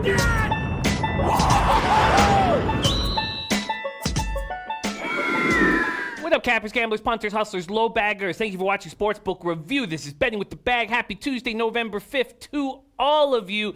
What up, cappers, gamblers, punters, hustlers, low baggers? Thank you for watching Sportsbook Review. This is Betting with the Bag. Happy Tuesday, November 5th to all of you.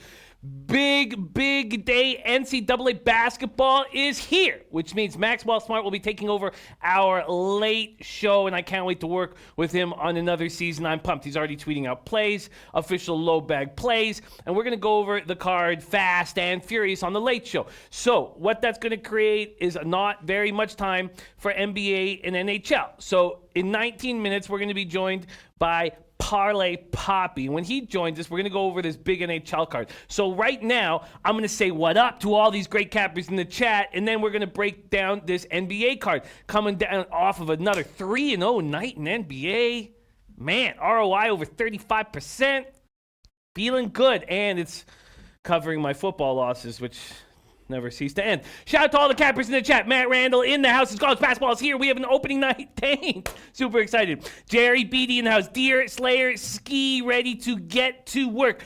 Big day. NCAA basketball is here, which means Maxwell Smart will be taking over our late show, and I can't wait to work with him on another season. I'm pumped. He's already tweeting out plays, official low bag plays, and we're going to go over the card fast and furious on the late show. So what that's going to create is not very much time for NBA and NHL. So in 19 minutes, we're going to be joined by Parlay Poppy. When he joins us, we're going to go over this big NHL card. So right now, I'm going to say what up to all these great cappers in the chat, and then we're going to break down this NBA card coming down off of another 3-0 night in NBA. Man, ROI over 35%. Feeling good, and it's covering my football losses, which never cease to end. Shout out to all the cappers in the chat. Matt Randall in the house. It's college basketball is here. We have an opening night. Dang. Super excited. Jerry Beatty in the house. Deer Slayer Ski ready to get to work.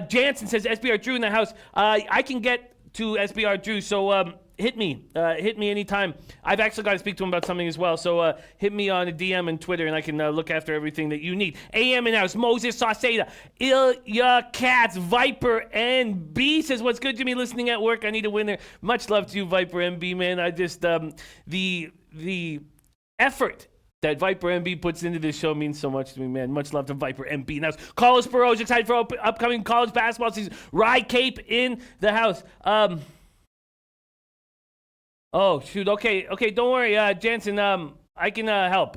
Jansen says SBR Drew in the house. I can get to SBR Drew, so hit me anytime. I've actually got to speak to him about something as well, so hit me on a DM and Twitter, and I can look after everything that you need. AM in the house, Moses Sauceda, Ilya Katz, Viper NB says, what's good, Jimmy? Listening at work. I need a winner. Much love to you, Viper NB, man. I just, the effort that Viper MB puts into this show means so much to me, man. Much love to Viper MB. Now, Carlos Burrows excited for upcoming college basketball season. Rye Cape in the house. Oh, shoot. Okay, don't worry, Jansen. I can help.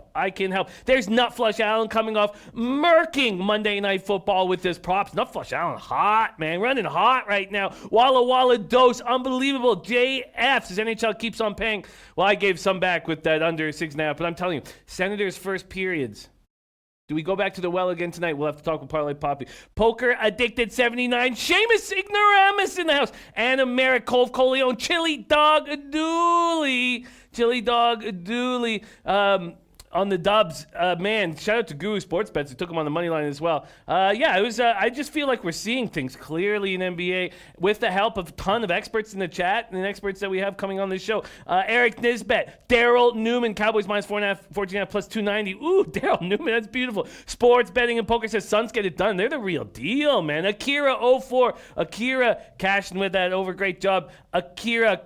There's Nutflush Allen coming off murking Monday Night Football with his props. Nutflush Allen, hot, man. Running hot right now. Walla Walla Dose, unbelievable. JF says NHL keeps on paying. Well, I gave some back with that under 6.5, but I'm telling you, Senators' first periods. Do we go back to the well again tonight? We'll have to talk with Parlay Poppy. Poker Addicted 79. Seamus Ignoramus in the house. Anna Merrick, Cove Coleon, Chili Dog Dooley. On the Dubs. Man, shout out to Guru Sports Bets. It took him on the money line as well. It was. I just feel like we're seeing things clearly in NBA with the help of a ton of experts in the chat and experts that we have coming on this show. Eric Nisbet, Daryl Newman, Cowboys minus 4.5, 14.5 plus 290. Ooh, Daryl Newman, that's beautiful. Sports Betting and Poker says Suns get it done. They're the real deal, man. Akira04. Akira cashing with that over. Great job. Akira,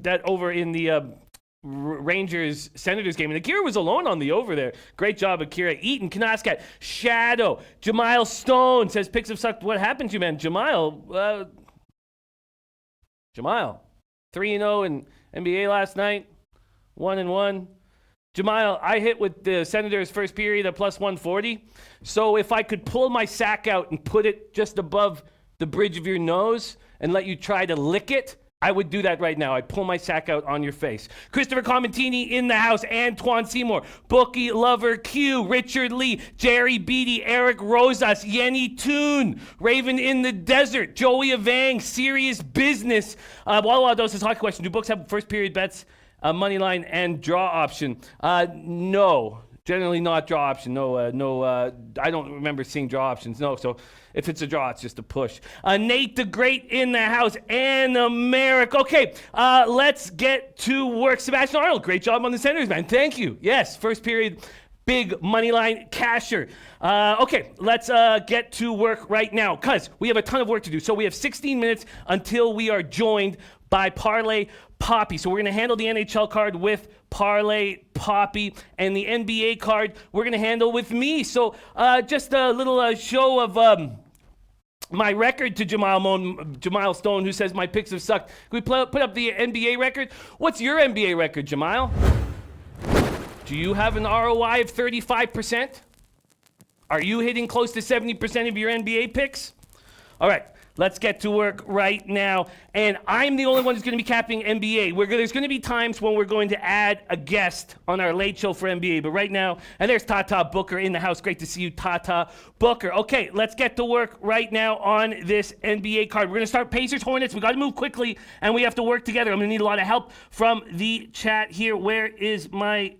that over in the Rangers Senators game, and Akira was alone on the over there. Great job, Akira. Eaton, Kanaskat, Shadow, Jamile Stone says picks have sucked. What happened to you, man? Jamile 3-0 in NBA last night, 1-1. Jamile, I hit with the Senators first period at plus 140. So if I could pull my sack out and put it just above the bridge of your nose and let you try to lick it, I would do that right now. I'd pull my sack out on your face. Christopher Comentini in the house. Antoine Seymour. Bookie Lover Q. Richard Lee. Jerry Beatty. Eric Rosas. Yenny Toon. Raven in the Desert. Joey Avang. Serious Business. Walla Doses Hockey Question. Do books have first period bets, money line, and draw option? No. Generally not draw option. No. I don't remember seeing draw options. No. So if it's a draw, it's just a push. Nate the Great in the house. And America. Okay, let's get to work. Sebastian Arnold, great job on the Senators, man. Thank you. Yes, first period, big money line casher. Okay, let's get to work right now because we have a ton of work to do. So we have 16 minutes until we are joined by Parlay Poppy. So we're going to handle the NHL card with Parlay Poppy, and the NBA card we're going to handle with me. So just a little show of my record to Jamile Stone, who says my picks have sucked. Can we put up the NBA record? What's your NBA record, Jamile? Do you have an ROI of 35%? Are you hitting close to 70% of your NBA picks? All right. Let's get to work right now. And I'm the only one who's going to be capping NBA. There's going to be times when we're going to add a guest on our late show for NBA. But right now, and there's Tata Booker in the house. Great to see you, Tata Booker. Okay, let's get to work right now on this NBA card. We're going to start Pacers Hornets. We got to move quickly, and we have to work together. I'm going to need a lot of help from the chat here. Where is my,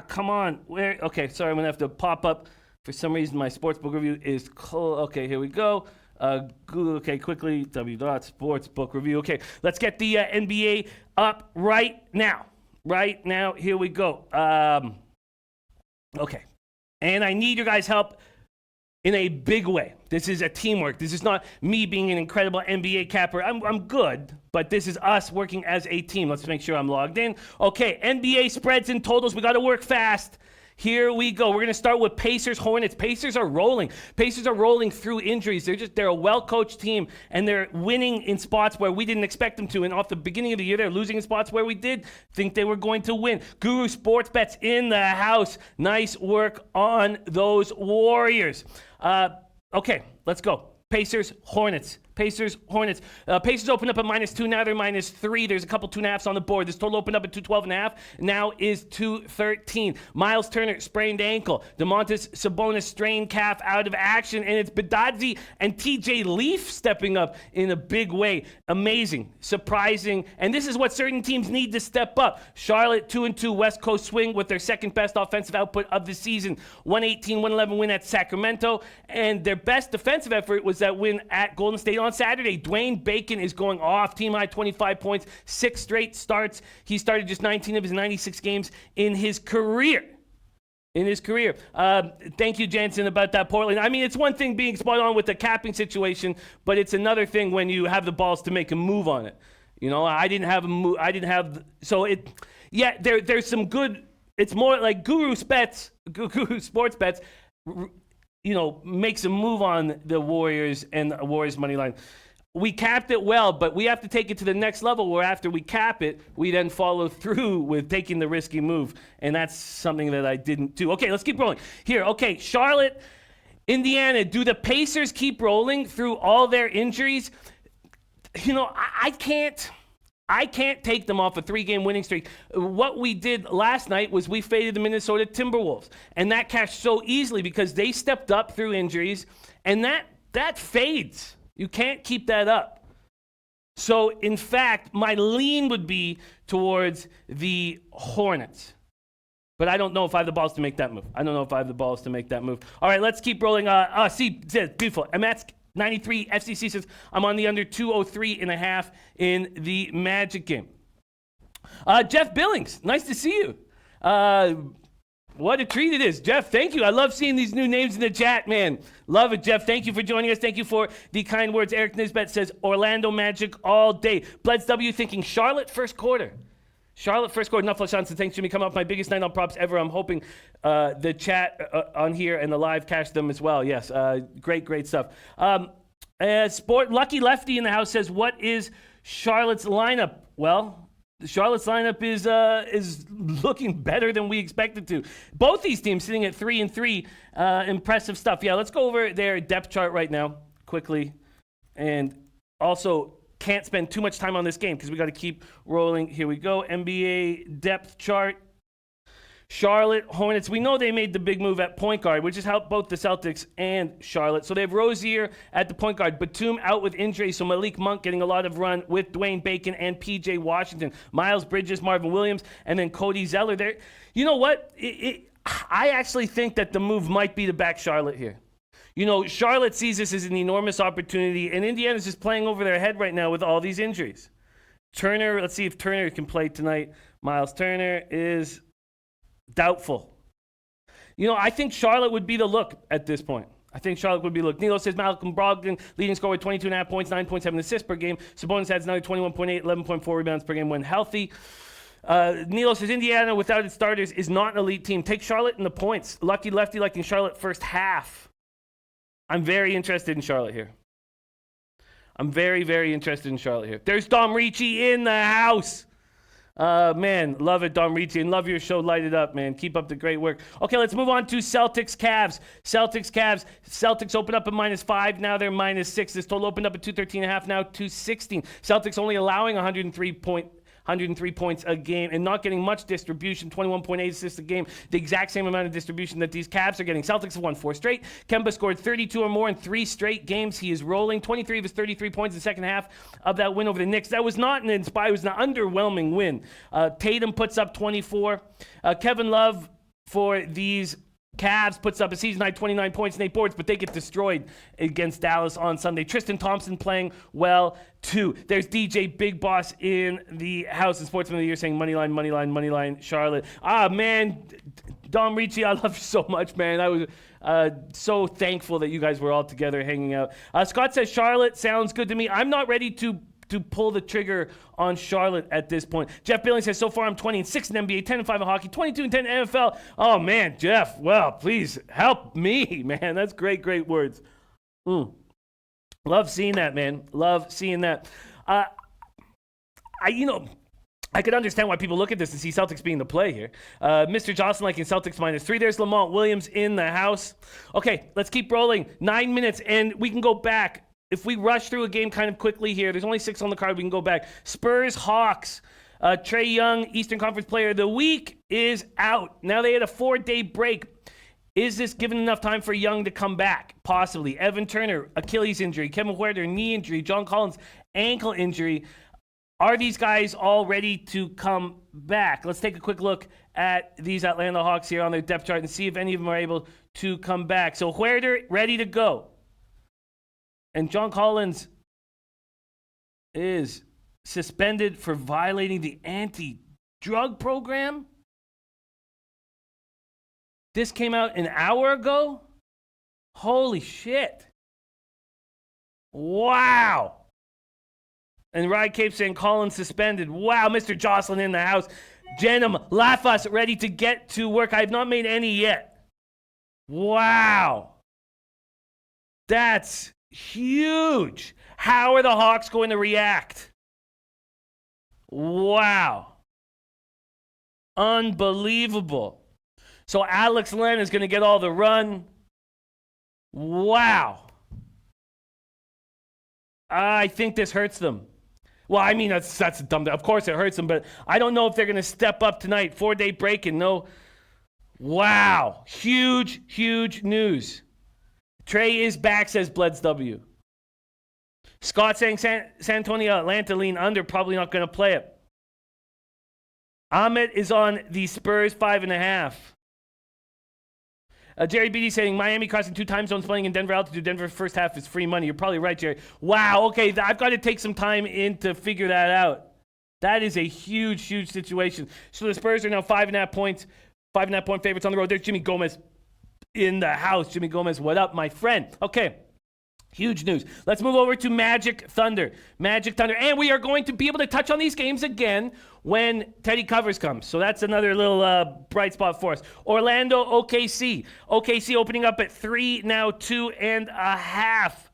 come on. Okay, sorry, I'm going to have to pop up. For some reason, my sportsbook review is cold. Okay, here we go. Okay, quickly, w.sportsbook review. Okay, let's get the NBA up right now. Right now, here we go. Okay, and I need your guys' help in a big way. This is a teamwork. This is not me being an incredible NBA capper. I'm good, but this is us working as a team. Let's make sure I'm logged in. Okay, NBA spreads and totals. We got to work fast. Here we go. We're going to start with Pacers Hornets. Pacers are rolling. Pacers are rolling through injuries. They're a well-coached team, and they're winning in spots where we didn't expect them to. And off the beginning of the year, they're losing in spots where we did think they were going to win. Guru Sports Bets in the house. Nice work on those Warriors. Okay, let's go. Pacers, Hornets. Pacers, Hornets. Pacers opened up at -2. Now they're -3. There's a couple 2.5s on the board. This total opened up at 212.5. Now is 213. Miles Turner sprained ankle. DeMontis Sabonis strained calf out of action. And it's Badadzi and TJ Leaf stepping up in a big way. Amazing. Surprising. And this is what certain teams need to step up. Charlotte 2-2 West Coast swing with their second best offensive output of the season. 118-111 win at Sacramento. And their best defensive effort was that win at Golden State on Saturday. Dwayne Bacon is going off. Team high 25 points, 6 straight starts. He started just 19 of his 96 games in his career. Thank you, Jansen, about that Portland. I mean, it's one thing being spot on with the capping situation, but it's another thing when you have the balls to make a move on it. You know, I didn't have a move. There's some good. It's more like Guru Sports Bets, makes a move on the Warriors and the Warriors money line. We capped it well, but we have to take it to the next level where after we cap it, we then follow through with taking the risky move. And that's something that I didn't do. Okay, let's keep rolling. Here, okay, Charlotte, Indiana. Do the Pacers keep rolling through all their injuries? I can't take them off a 3-game winning streak. What we did last night was we faded the Minnesota Timberwolves. And that cashed so easily because they stepped up through injuries. And that fades. You can't keep that up. So, in fact, my lean would be towards the Hornets. But I don't know if I have the balls to make that move. All right, let's keep rolling. See, beautiful. I'm at 93. FCC says I'm on the under 203.5 in the Magic game. Jeff Billings, nice to see you. What a treat it is. Jeff, thank you. I love seeing these new names in the chat, man. Love it, Jeff. Thank you for joining us. Thank you for the kind words. Eric Nisbet says Orlando Magic all day. Bleds W thinking Charlotte first quarter. Enough Johnson. Thanks, Jimmy. Coming off my biggest night on props ever. I'm hoping the chat on here and the live cash them as well. Yes, great stuff. Lucky Lefty in the house says, what is Charlotte's lineup? Well, Charlotte's lineup is looking better than we expected to. Both these teams sitting at 3-3. Impressive stuff. Yeah, let's go over their depth chart right now quickly. And also, can't spend too much time on this game because we got to keep rolling. Here we go. NBA depth chart. Charlotte Hornets. We know they made the big move at point guard, which has helped both the Celtics and Charlotte. So they have Rozier at the point guard. Batum out with injury, so Malik Monk getting a lot of run with Dwayne Bacon and P.J. Washington. Miles Bridges, Marvin Williams, and then Cody Zeller there. You know what? I actually think that the move might be to back Charlotte here. Charlotte sees this as an enormous opportunity, and Indiana's just playing over their head right now with all these injuries. Turner, let's see if Turner can play tonight. Miles Turner is doubtful. I think Charlotte would be the look at this point. Nilo says Malcolm Brogdon, leading scorer with 22.5 points, 9.7 assists per game. Sabonis has another 21.8, 11.4 rebounds per game when healthy. Nilo says Indiana, without its starters, is not an elite team. Take Charlotte in the points. Lucky Lefty liking Charlotte first half. I'm very interested in Charlotte here. There's Dom Ricci in the house. Man, love it, Dom Ricci, and love your show. Light it up, man. Keep up the great work. Okay, let's move on to Celtics Cavs. Celtics open up at -5. Now they're -6. This total opened up at 213.5. Now 216. Celtics only allowing 103 points a game and not getting much distribution, 21.8 assists a game, the exact same amount of distribution that these Cavs are getting. Celtics have won 4 straight. Kemba scored 32 or more in 3 straight games. He is rolling 23 of his 33 points in the second half of that win over the Knicks. That was not an inspiring, it was an underwhelming win. Tatum puts up 24. Kevin Love for these Cavs puts up a season-high 29 points and 8 boards, but they get destroyed against Dallas on Sunday. Tristan Thompson playing well, too. There's DJ Big Boss in the house and Sportsman of the Year saying moneyline, moneyline, moneyline, Charlotte. Man, Dom Ricci, I love you so much, man. I was so thankful that you guys were all together hanging out. Scott says Charlotte sounds good to me. I'm not ready to pull the trigger on Charlotte at this point. Jeff Billings says, so far I'm 20-6 in NBA, 10-5 in hockey, 22-10 in NFL. Oh, man, Jeff, well, please help me, man. That's great words. Love seeing that, man. Love seeing that. I could understand why people look at this and see Celtics being the play here. Mr. Jocelyn liking Celtics -3. There's Lamont Williams in the house. Okay, let's keep rolling. 9 minutes, and we can go back. If we rush through a game kind of quickly here, there's only 6 on the card. We can go back. Spurs, Hawks. Trae Young, Eastern Conference Player of the Week, is out. Now they had a 4-day break. Is this given enough time for Young to come back? Possibly. Evan Turner, Achilles injury. Kevin Huerter, knee injury. John Collins, ankle injury. Are these guys all ready to come back? Let's take a quick look at these Atlanta Hawks here on their depth chart and see if any of them are able to come back. So Huerter, ready to go. And John Collins is suspended for violating the anti-drug program. This came out an hour ago? Holy shit. Wow. And Ryan Cape saying Collins suspended. Wow, Mr. Jocelyn in the house. Jenum, laugh us, ready to get to work. I have not made any yet. Wow. That's huge. How are the Hawks going to react? Wow. Unbelievable. So Alex Len is going to get all the run. Wow. I think this hurts them. Well, I mean, that's dumb. Of course it hurts them, but I don't know if they're going to step up tonight. 4-day break and no. Wow. Huge news. Trey is back, says Bleds W. Scott saying San Antonio, Atlanta lean under, probably not going to play it. Ahmed is on the Spurs 5.5. Jerry Beatty saying Miami crossing 2 time zones playing in Denver altitude. Denver first half is free money. You're probably right, Jerry. Wow, okay, I've got to take some time in to figure that out. That is a huge situation. So the Spurs are now 5.5 points, 5.5 point favorites on the road. There's Jimmy Gomez in the house. Jimmy Gomez, what up, my friend? Okay. Huge news. Let's move over to Magic Thunder. And we are going to be able to touch on these games again when Teddy Covers comes. So that's another little bright spot for us. Orlando, OKC. OKC opening up at 3, now 2.5.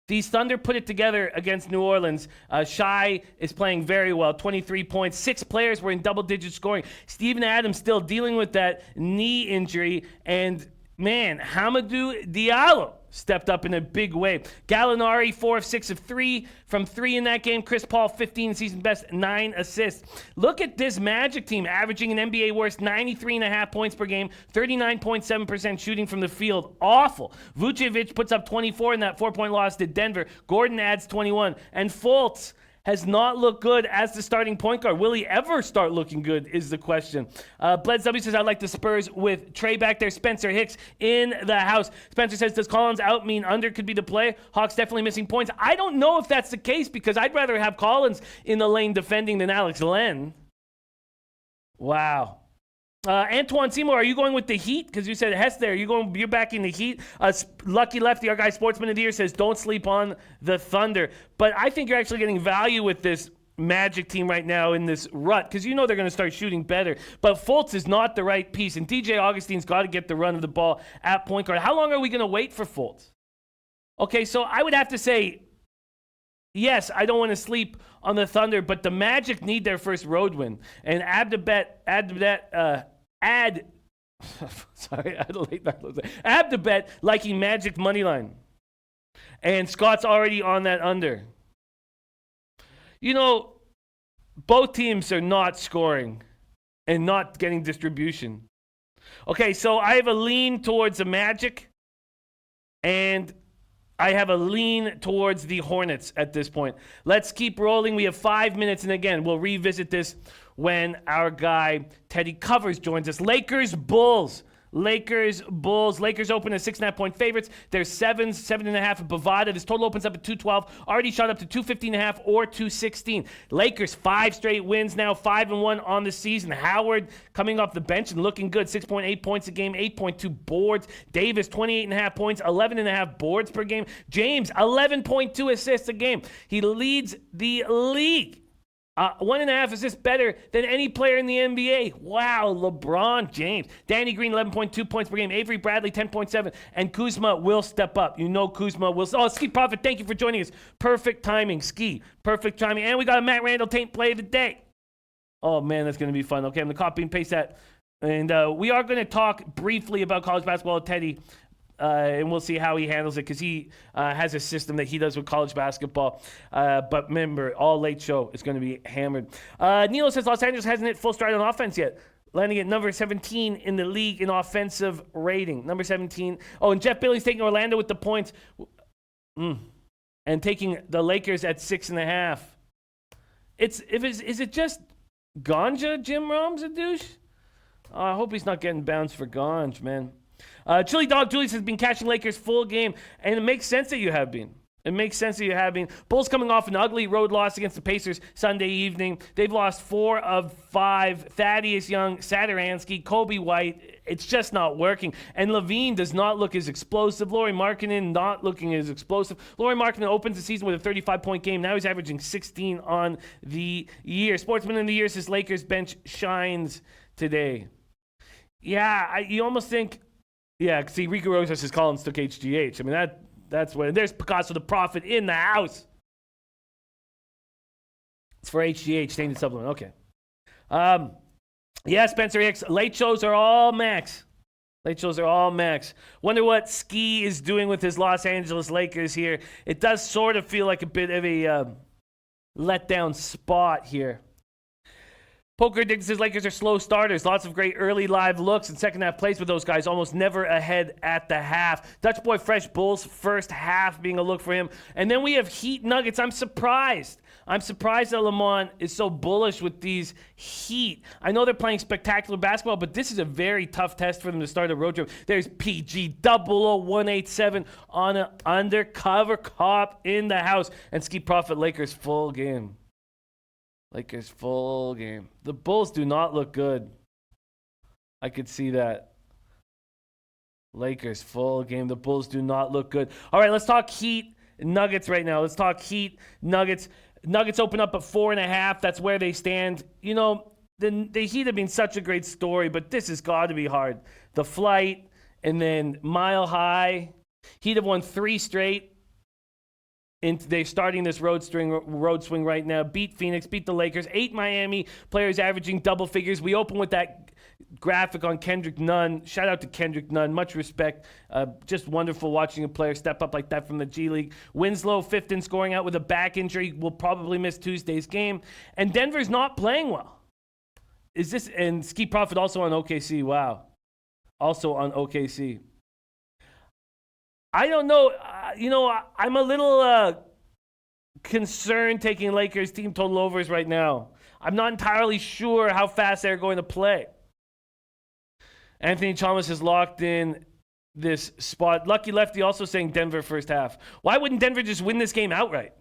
These Thunder put it together against New Orleans. Shai is playing very well, 23 points. 6 players were in double-digit scoring. Steven Adams still dealing with that knee injury, and man, Hamidou Diallo stepped up in a big way. Gallinari, 4 of 6 of 3 from 3 in that game. Chris Paul, 15 season best, 9 assists. Look at this Magic team averaging an NBA worst 93.5 points per game, 39.7% shooting from the field. Awful. Vucevic puts up 24 in that 4-point loss to Denver. Gordon adds 21. And Fultz has not looked good as the starting point guard. Will he ever start looking good is the question. Bleds W says, I like the Spurs with Trey back there. Spencer Hicks in the house. Spencer says, does Collins out mean under could be the play? Hawks definitely missing points. I don't know if that's the case because I'd rather have Collins in the lane defending than Alex Len. Wow. Antoine Seymour, are you going with the Heat? Because you said Hess there. You're backing the Heat. Lucky Lefty, our guy Sportsman of the Year, says don't sleep on the Thunder. But I think you're actually getting value with this Magic team right now in this rut because you know they're going to start shooting better. But Fultz is not the right piece, and DJ Augustine's got to get the run of the ball at point guard. How long are we going to wait for Fultz? Okay, so I would have to say, yes, I don't want to sleep on the Thunder, but the Magic need their first road win. And Abdebet liking Magic money line. And Scott's already on that under. You know, both teams are not scoring and not getting distribution. Okay, so I have a lean towards the Magic, and I have a lean towards the Hornets at this point. Let's keep rolling. We have 5 minutes, and again, we'll revisit this when our guy Teddy Covers joins us. Lakers, Bulls. Lakers open as 6.5-point favorites. There's 7.5 at Bovada. This total opens up at 212. Already shot up to 215.5 or 216. Lakers 5 straight wins now, 5-1 on the season. Howard coming off the bench and looking good. 6.8 points a game, 8.2 boards. Davis 28.5 points, 11.5 boards per game. James 11.2 assists a game. He leads the league. 1.5 assists better than any player in the NBA. Wow, LeBron James. Danny Green, 11.2 points per game. Avery Bradley, 10.7. And Kuzma will step up. You know Kuzma will. Oh, Ski Prophet, thank you for joining us. Perfect timing, Ski. Perfect timing. And we got a Matt Randall Taint play of the day. Oh, man, that's going to be fun. Okay, I'm going to copy and paste that. And we are going to talk briefly about college basketball with Teddy. And we'll see how he handles it because he has a system that he does with college basketball. But remember, all late show is going to be hammered. Nilo says Los Angeles hasn't hit full stride on offense yet, landing at number 17 in the league in offensive rating. Number 17. Oh, and Jeff Bailey's taking Orlando with the points and taking the Lakers at 6.5. Is it just Ganja Jim Rom's a douche? Oh, I hope he's not getting bounced for Ganj, man. Chili Dog Julius has been catching Lakers full game, and it makes sense that you have been. Bulls coming off an ugly road loss against the Pacers Sunday evening. They've lost 4 of 5. Thaddeus Young, Satoransky, Kobe White. It's just not working. And Levine does not look as explosive. Lauri Markkanen not looking as explosive. Lauri Markkanen opens the season with a 35-point game. Now he's averaging 16 on the year. Sportsman of the year says Lakers bench shines today. Yeah, you almost think... Yeah, see, Rico Rosas says Collins took HGH. I mean, that's what... There's Picasso the Prophet in the house. It's for HGH, tainted supplement. Okay. Yeah, Spencer Hicks. Late shows are all max. Wonder what Ski is doing with his Los Angeles Lakers here. It does sort of feel like a bit of a letdown spot here. Poker Dick says Lakers are slow starters. Lots of great early live looks and second half plays with those guys. Almost never ahead at the half. Dutch Boy Fresh Bulls first half being a look for him. And then we have Heat Nuggets. I'm surprised that Lamont is so bullish with these Heat. I know they're playing spectacular basketball, but this is a very tough test for them to start a road trip. There's PG 00187 on an undercover cop in the house. And Ski Prophet Lakers full game. The Bulls do not look good. I could see that. Lakers full game. The Bulls do not look good. All right, let's talk Heat Nuggets right now. Nuggets open up at 4.5. That's where they stand. You know, the Heat have been such a great story, but this has got to be hard. The flight and then Mile High. Heat have won 3 straight. They're starting this road swing right now. Beat Phoenix, beat the Lakers. 8 Miami players averaging double figures. We open with that graphic on Kendrick Nunn. Shout out to Kendrick Nunn. Much respect. Just wonderful watching a player step up like that from the G League. Winslow, 5th in scoring out with a back injury. Will probably miss Tuesday's game. And Denver's not playing well. And Ski Prophet also on OKC. Wow. Also on OKC. I don't know. I'm a little concerned taking Lakers team total overs right now. I'm not entirely sure how fast they're going to play. Anthony Chalmers has locked in this spot. Lucky Lefty also saying Denver first half. Why wouldn't Denver just win this game outright?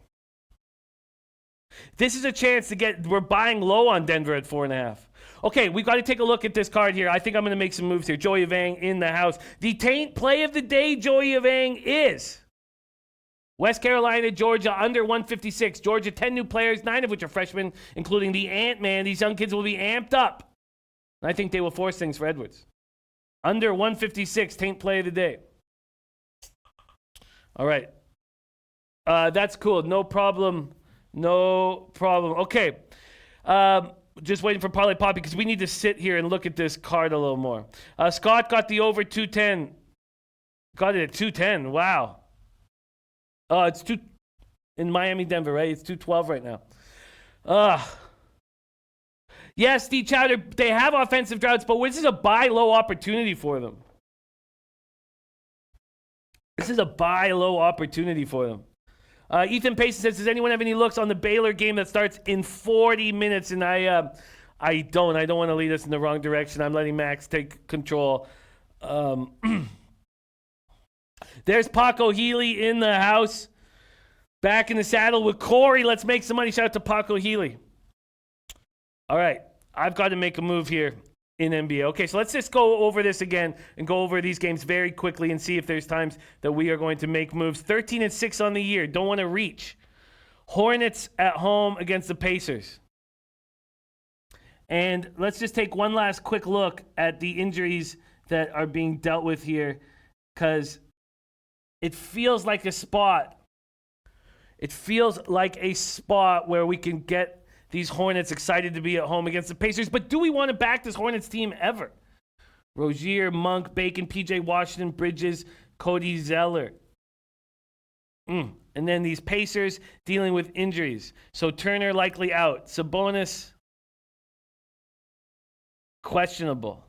This is a chance we're buying low on Denver at 4.5. Okay, we've got to take a look at this card here. I think I'm going to make some moves here. Joey Vang in the house. The taint play of the day, Joey Vang, is West Carolina, Georgia, under 156. Georgia, 10 new players, 9 of which are freshmen, including the Ant-Man. These young kids will be amped up. And I think they will force things for Edwards. Under 156, taint play of the day. All right. That's cool. No problem. Okay. Just waiting for Parlay Poppy because we need to sit here and look at this card a little more. Scott got the over 210. Got it at 210. Wow. It's in Miami, Denver, right? It's 212 right now. Yes, Steve Chowder, they have offensive droughts, but this is a buy low opportunity for them. Ethan Payson says, does anyone have any looks on the Baylor game that starts in 40 minutes? And I I don't want to lead us in the wrong direction. I'm letting Max take control. There's Paco Healy in the house. Back in the saddle with Corey. Let's make some money. Shout out to Paco Healy. All right. I've got to make a move here in NBA. Okay, so let's just go over this again and go over these games very quickly and see if there's times that we are going to make moves. 13-6 on the year. Don't want to reach. Hornets at home against the Pacers. And let's just take one last quick look at the injuries that are being dealt with here, because it feels like a spot. It feels like a spot where we can get these Hornets excited to be at home against the Pacers. But do we want to back this Hornets team ever? Rozier, Monk, Bacon, PJ Washington, Bridges, Cody Zeller. And then these Pacers dealing with injuries. So Turner likely out. Sabonis, questionable.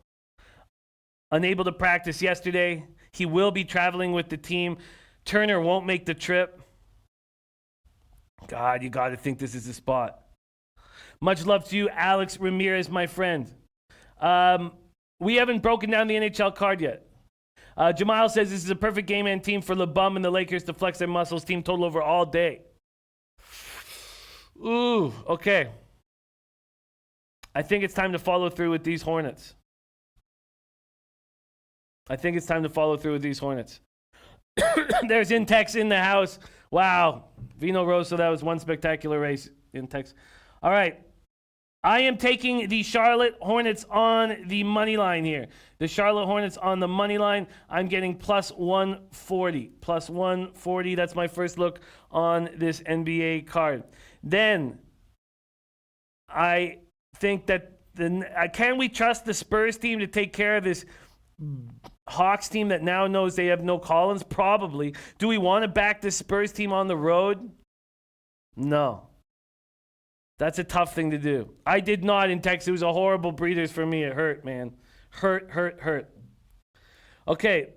Unable to practice yesterday. He will be traveling with the team. Turner won't make the trip. God, you got to think this is the spot. Much love to you, Alex Ramirez, my friend. We haven't broken down the NHL card yet. Jamal says this is a perfect game and team for LeBum and the Lakers to flex their muscles. Team total over all day. Ooh, okay. I think it's time to follow through with these Hornets. There's Intex in the house. Wow. Vino Rosso, that was one spectacular race. Intex. All right. I am taking the Charlotte Hornets on the money line here. The Charlotte Hornets on the money line. I'm getting plus 140. Plus 140. That's my first look on this NBA card. Then I think that can we trust the Spurs team to take care of this Hawks team that now knows they have no Collins? Probably. Do we want to back the Spurs team on the road? No. That's a tough thing to do. I did not in Texas. It was a horrible breathers for me. It hurt, man. Hurt. Okay.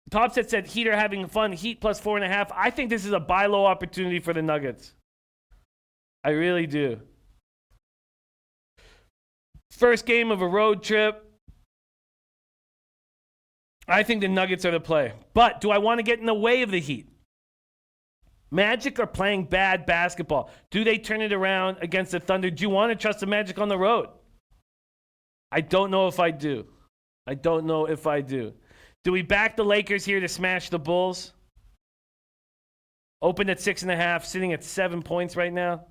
Topset said Heat are having fun. Heat plus 4.5. I think this is a buy low opportunity for the Nuggets. I really do. First game of a road trip. I think the Nuggets are the play. But do I want to get in the way of the Heat? Magic are playing bad basketball. Do they turn it around against the Thunder? Do you want to trust the Magic on the road? I don't know if I do. Do we back the Lakers here to smash the Bulls? Opened at 6.5, sitting at 7 points right now.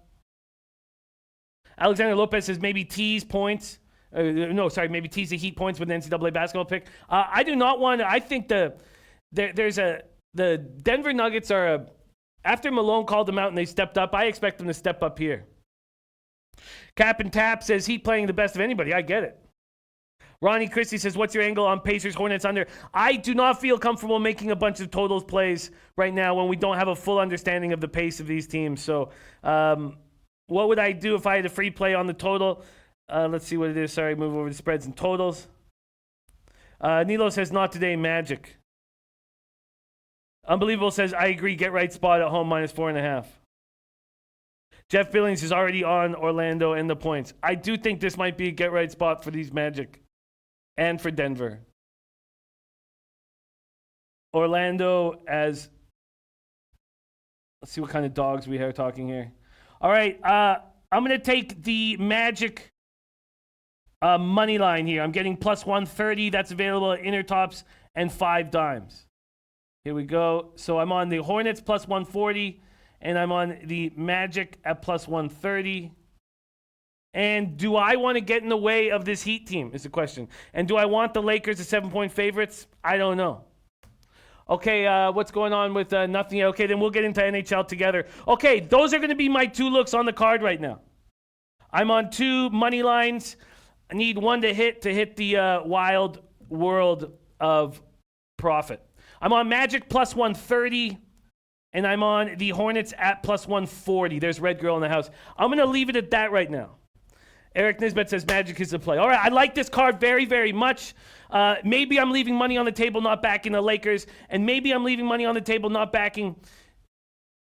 Alexander Lopez says maybe tease points. Maybe tease the Heat points with the NCAA basketball pick. I do not want to. I think the Denver Nuggets are after Malone called them out and they stepped up. I expect them to step up here. Cap and Tap says Heat playing the best of anybody. I get it. Ronnie Christie says, what's your angle on Pacers Hornets under? I do not feel comfortable making a bunch of totals plays right now when we don't have a full understanding of the pace of these teams. So what would I do if I had a free play on the total? Let's see what it is. Sorry, move over to spreads and totals. Nilo says, not today, Magic. Unbelievable says, I agree, get right spot at home, minus 4.5. Jeff Billings is already on Orlando and the points. I do think this might be a get right spot for these Magic and for Denver. Orlando as, let's see what kind of dogs we are talking here. All right, I'm going to take the Magic money line here. I'm getting plus 130. That's available at Intertops and 5 dimes. Here we go. So I'm on the Hornets plus 140, and I'm on the Magic at plus 130. And do I want to get in the way of this Heat team is the question. And do I want the Lakers as 7-point favorites? I don't know. Okay, what's going on with nothing? Okay, then we'll get into NHL together. Okay, those are going to be my 2 looks on the card right now. I'm on 2 money lines. I need one to hit the wild world of profit. I'm on Magic plus 130, and I'm on the Hornets at plus 140. There's Red Girl in the house. I'm going to leave it at that right now. Eric Nisbet says Magic is the play. All right, I like this card very, very much. Maybe I'm leaving money on the table, not backing the Lakers, and maybe I'm leaving money on the table, not backing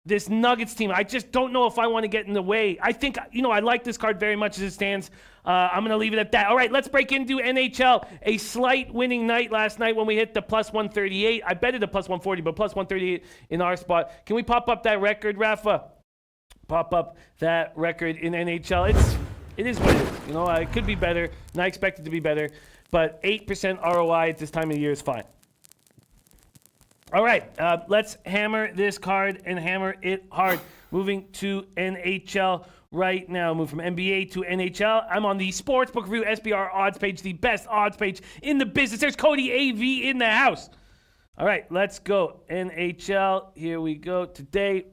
this Nuggets team. I just don't know if I want to get in the way. I think, I like this card very much as it stands. I'm going to leave it at that. All right, let's break into NHL. A slight winning night last night when we hit the plus 138. I betted a plus 140, but plus 138 in our spot. Can we pop up that record, Rafa? Pop up that record in NHL. It is what it is. It could be better, and I expect it to be better. But 8% ROI at this time of the year is fine. All right, let's hammer this card and hammer it hard. Moving to NHL right now. Move from NBA to NHL. I'm on the Sportsbook Review SBR odds page, the best odds page in the business. There's Cody AV in the house. All right, let's go. NHL, here we go today.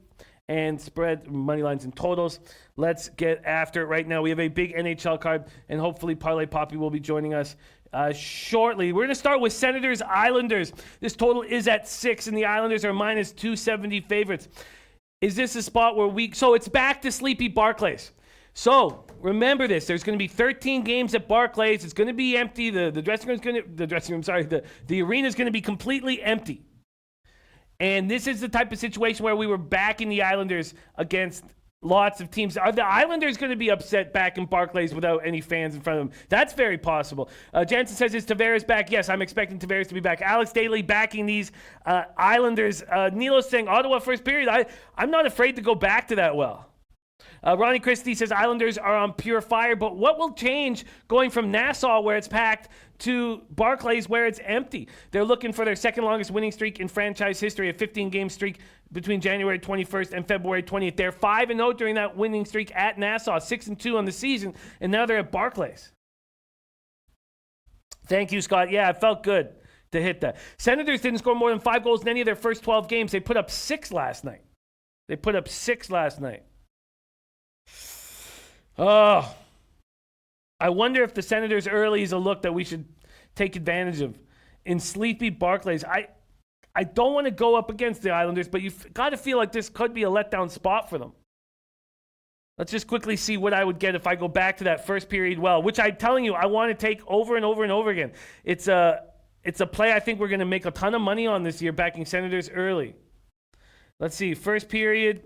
And spread, money lines, and totals. Let's get after it right now. We have a big NHL card, and hopefully Parlay Poppy will be joining us shortly. We're going to start with Senators Islanders. This total is at 6, and the Islanders are minus 270 favorites. Is this a spot where so it's back to Sleepy Barclays. So remember this: there's going to be 13 games at Barclays. It's going to be empty. The arena is going to be completely empty. And this is the type of situation where we were backing the Islanders against lots of teams. Are the Islanders going to be upset back in Barclays without any fans in front of them? That's very possible. Jansen says, is Tavares back? Yes, I'm expecting Tavares to be back. Alex Daly backing these Islanders. Nilo's saying Ottawa first period. I'm not afraid to go back to that well. Ronnie Christie says Islanders are on pure fire, but what will change going from Nassau, where it's packed, to Barclays, where it's empty? They're looking for their second longest winning streak in franchise history, a 15-game streak between January 21st and February 20th. They're 5-0 during that winning streak at Nassau, 6-2 on the season, and now they're at Barclays. Thank you, Scott. Yeah, it felt good to hit that. Senators didn't score more than 5 goals in any of their first 12 games. They put up 6 last night. Oh, I wonder if the Senators early is a look that we should take advantage of. In Sleepy Barclays, I don't want to go up against the Islanders, but you've got to feel like this could be a letdown spot for them. Let's just quickly see what I would get if I go back to that first period well, which I'm telling you, I want to take over and over and over again. It's a play I think we're going to make a ton of money on this year, backing Senators early. Let's see, first period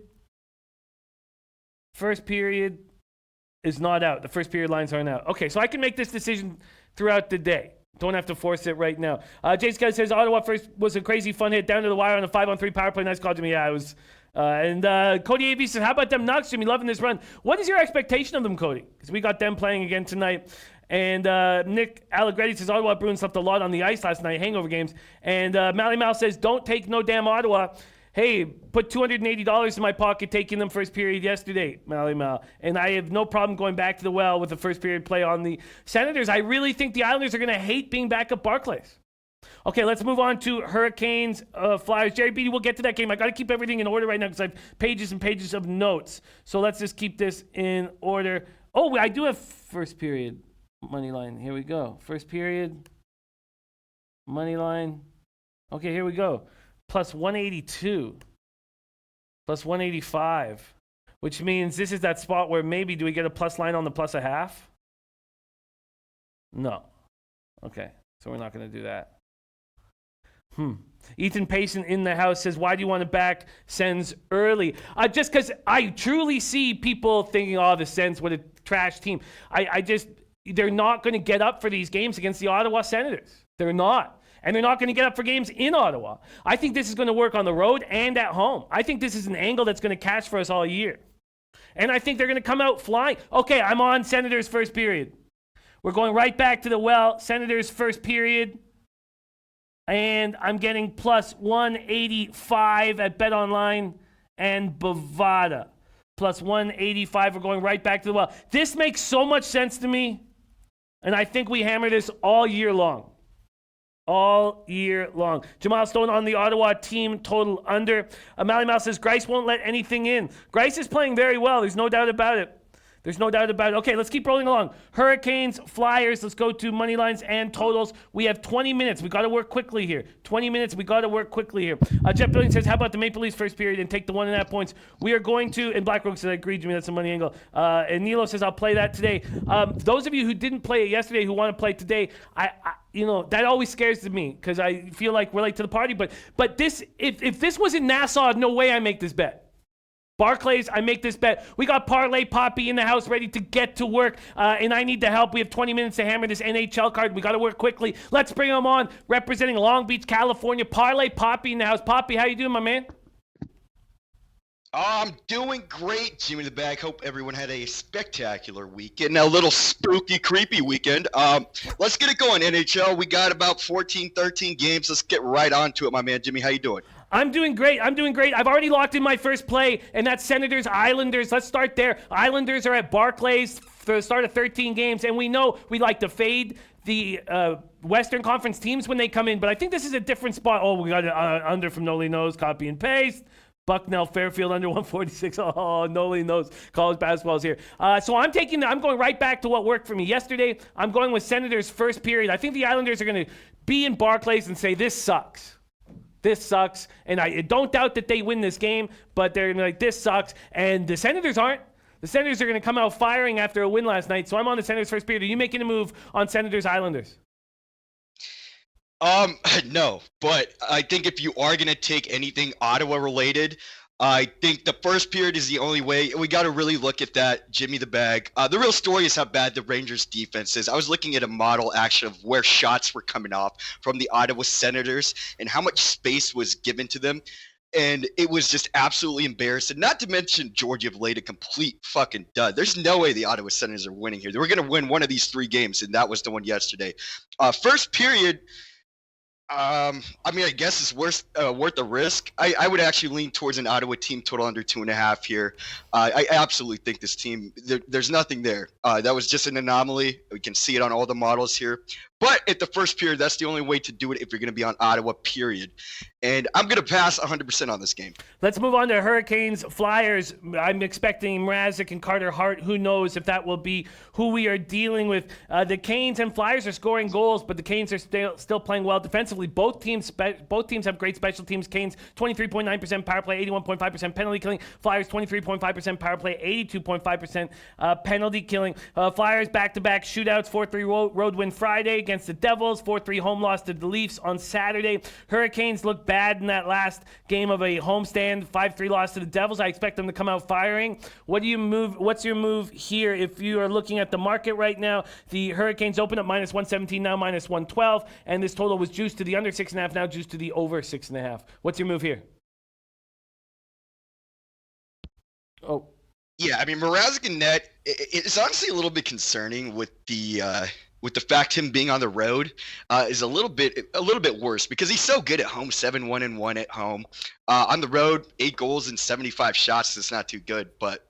is not out. The first period lines aren't out. Okay, so I can make this decision throughout the day. Don't have to force it right now. Jay Scott says Ottawa first was a crazy fun hit down to the wire on a 5-on-3 power play. Nice call to me. Yeah, it was. And Cody AV says, how about them Nuggets, Jimmy? Loving this run. What is your expectation of them, Cody? Because we got them playing again tonight. And Nick Allegretti says Ottawa Bruins left a lot on the ice last night, hangover games. And Mally Mal says, don't take no damn Ottawa. Hey, put $280 in my pocket taking them first period yesterday, Mally Mal. And I have no problem going back to the well with the first period play on the Senators. I really think the Islanders are going to hate being back at Barclays. Okay, let's move on to Hurricanes, Flyers. Jerry Beatty, we'll get to that game. I got to keep everything in order right now because I have pages and pages of notes. So let's just keep this in order. Oh, I do have first period money line. Here we go. First period money line. Okay, here we go. Plus 182, plus 185, which means this is that spot where maybe do we get a plus line on the plus a half? No. Okay, so we're not going to do that. Ethan Payson in the house says, why do you want to back Sens early? Just because I truly see people thinking, oh, the Sens, what a trash team. They're not going to get up for these games against the Ottawa Senators. They're not. And they're not going to get up for games in Ottawa. I think this is going to work on the road and at home. I think this is an angle that's going to cash for us all year. And I think they're going to come out flying. Okay, I'm on Senators first period. We're going right back to the well. Senators first period. And I'm getting plus 185 at BetOnline and Bovada. Plus 185. We're going right back to the well. This makes so much sense to me. And I think we hammer this all year long. All year long. Jamal Stone on the Ottawa team total under. Mally Mouse says Grice won't let anything in. Grice is playing very well. There's no doubt about it. Okay, let's keep rolling along. Hurricanes, Flyers. Let's go to money lines and totals. We have 20 minutes. We got to work quickly here. 20 minutes. We got to work quickly here. Jeff Billion says, how about the Maple Leafs first period and take the 1.5 points? We are going to, and Black Rogue says, I agree, Jimmy, that's a money angle. And Nilo says, I'll play that today. Those of you who didn't play it yesterday who want to play today, I that always scares me because I feel like we're late to the party. But this, if this was in Nassau, no way I make this bet. Barclays, I make this bet. We got Parlay Poppy in the house ready to get to work, and I need the help. We have 20 minutes to hammer this NHL card. We got to work quickly. Let's bring him on, representing Long Beach, California. Parlay Poppy in the house. Poppy, how you doing, my man? I'm doing great, Jimmy the Bag. Hope everyone had a spectacular weekend, a little spooky, creepy weekend. Let's get it going, NHL. We got about 14, 13 games. Let's get right on to it, my man. Jimmy, how you doing? I'm doing great. I've already locked in my first play, and that's Senators Islanders. Let's start there. Islanders are at Barclays for the start of 13 games, and we know we like to fade the Western Conference teams when they come in, but I think this is a different spot. Oh, we got an under from Noli Knows, copy and paste. Bucknell Fairfield under 146. Oh, Noli knows college basketball is here. So I'm going right back to what worked for me yesterday. I'm going with Senators first period. I think the Islanders are going to be in Barclays and say, this sucks. This sucks. And I don't doubt that they win this game, but they're like, this sucks. And the Senators aren't. The Senators are going to come out firing after a win last night. So I'm on the Senators first period. Are you making a move on Senators Islanders? No, but I think if you are going to take anything Ottawa related, I think the first period is the only way. We got to really look at that, Jimmy the Bag. The real story is how bad the Rangers defense is. I was looking at a model action of where shots were coming off from the Ottawa Senators and how much space was given to them. And it was just absolutely embarrassing. Not to mention Georgia have laid a complete fucking dud. There's no way the Ottawa Senators are winning here. They were going to win one of these 3 games, and that was the one yesterday. First period, I guess it's worth the risk. I would actually lean towards an Ottawa team total under 2.5 here. I absolutely think this team, there's nothing there. That was just an anomaly. We can see it on all the models here. But at the first period, that's the only way to do it if you're going to be on Ottawa, period. And I'm going to pass 100% on this game. Let's move on to Hurricanes, Flyers. I'm expecting Mrazek and Carter Hart. Who knows if that will be who we are dealing with. The Canes and Flyers are scoring goals, but the Canes are still playing well defensively. Both teams have great special teams. Canes, 23.9% power play, 81.5% penalty killing. Flyers, 23.5% power play, 82.5% penalty killing. Flyers back-to-back shootouts, 4-3 road win Friday against the Devils, 4-3 home loss to the Leafs on Saturday. Hurricanes look bad in that last game of a homestand, 5-3 loss to the Devils. I expect them to come out firing. What's your move here if you are looking at the market right now? The Hurricanes open up minus 117, now minus 112, and this total was juiced to the under 6.5, now juiced to the over 6.5. What's your move here? Oh. Yeah, Mrazek and net, it's honestly a little bit concerning with the fact him being on the road is a little bit worse because he's so good at home, 7-1-1 at home. On the road, 8 goals and 75 shots. That's not too good, but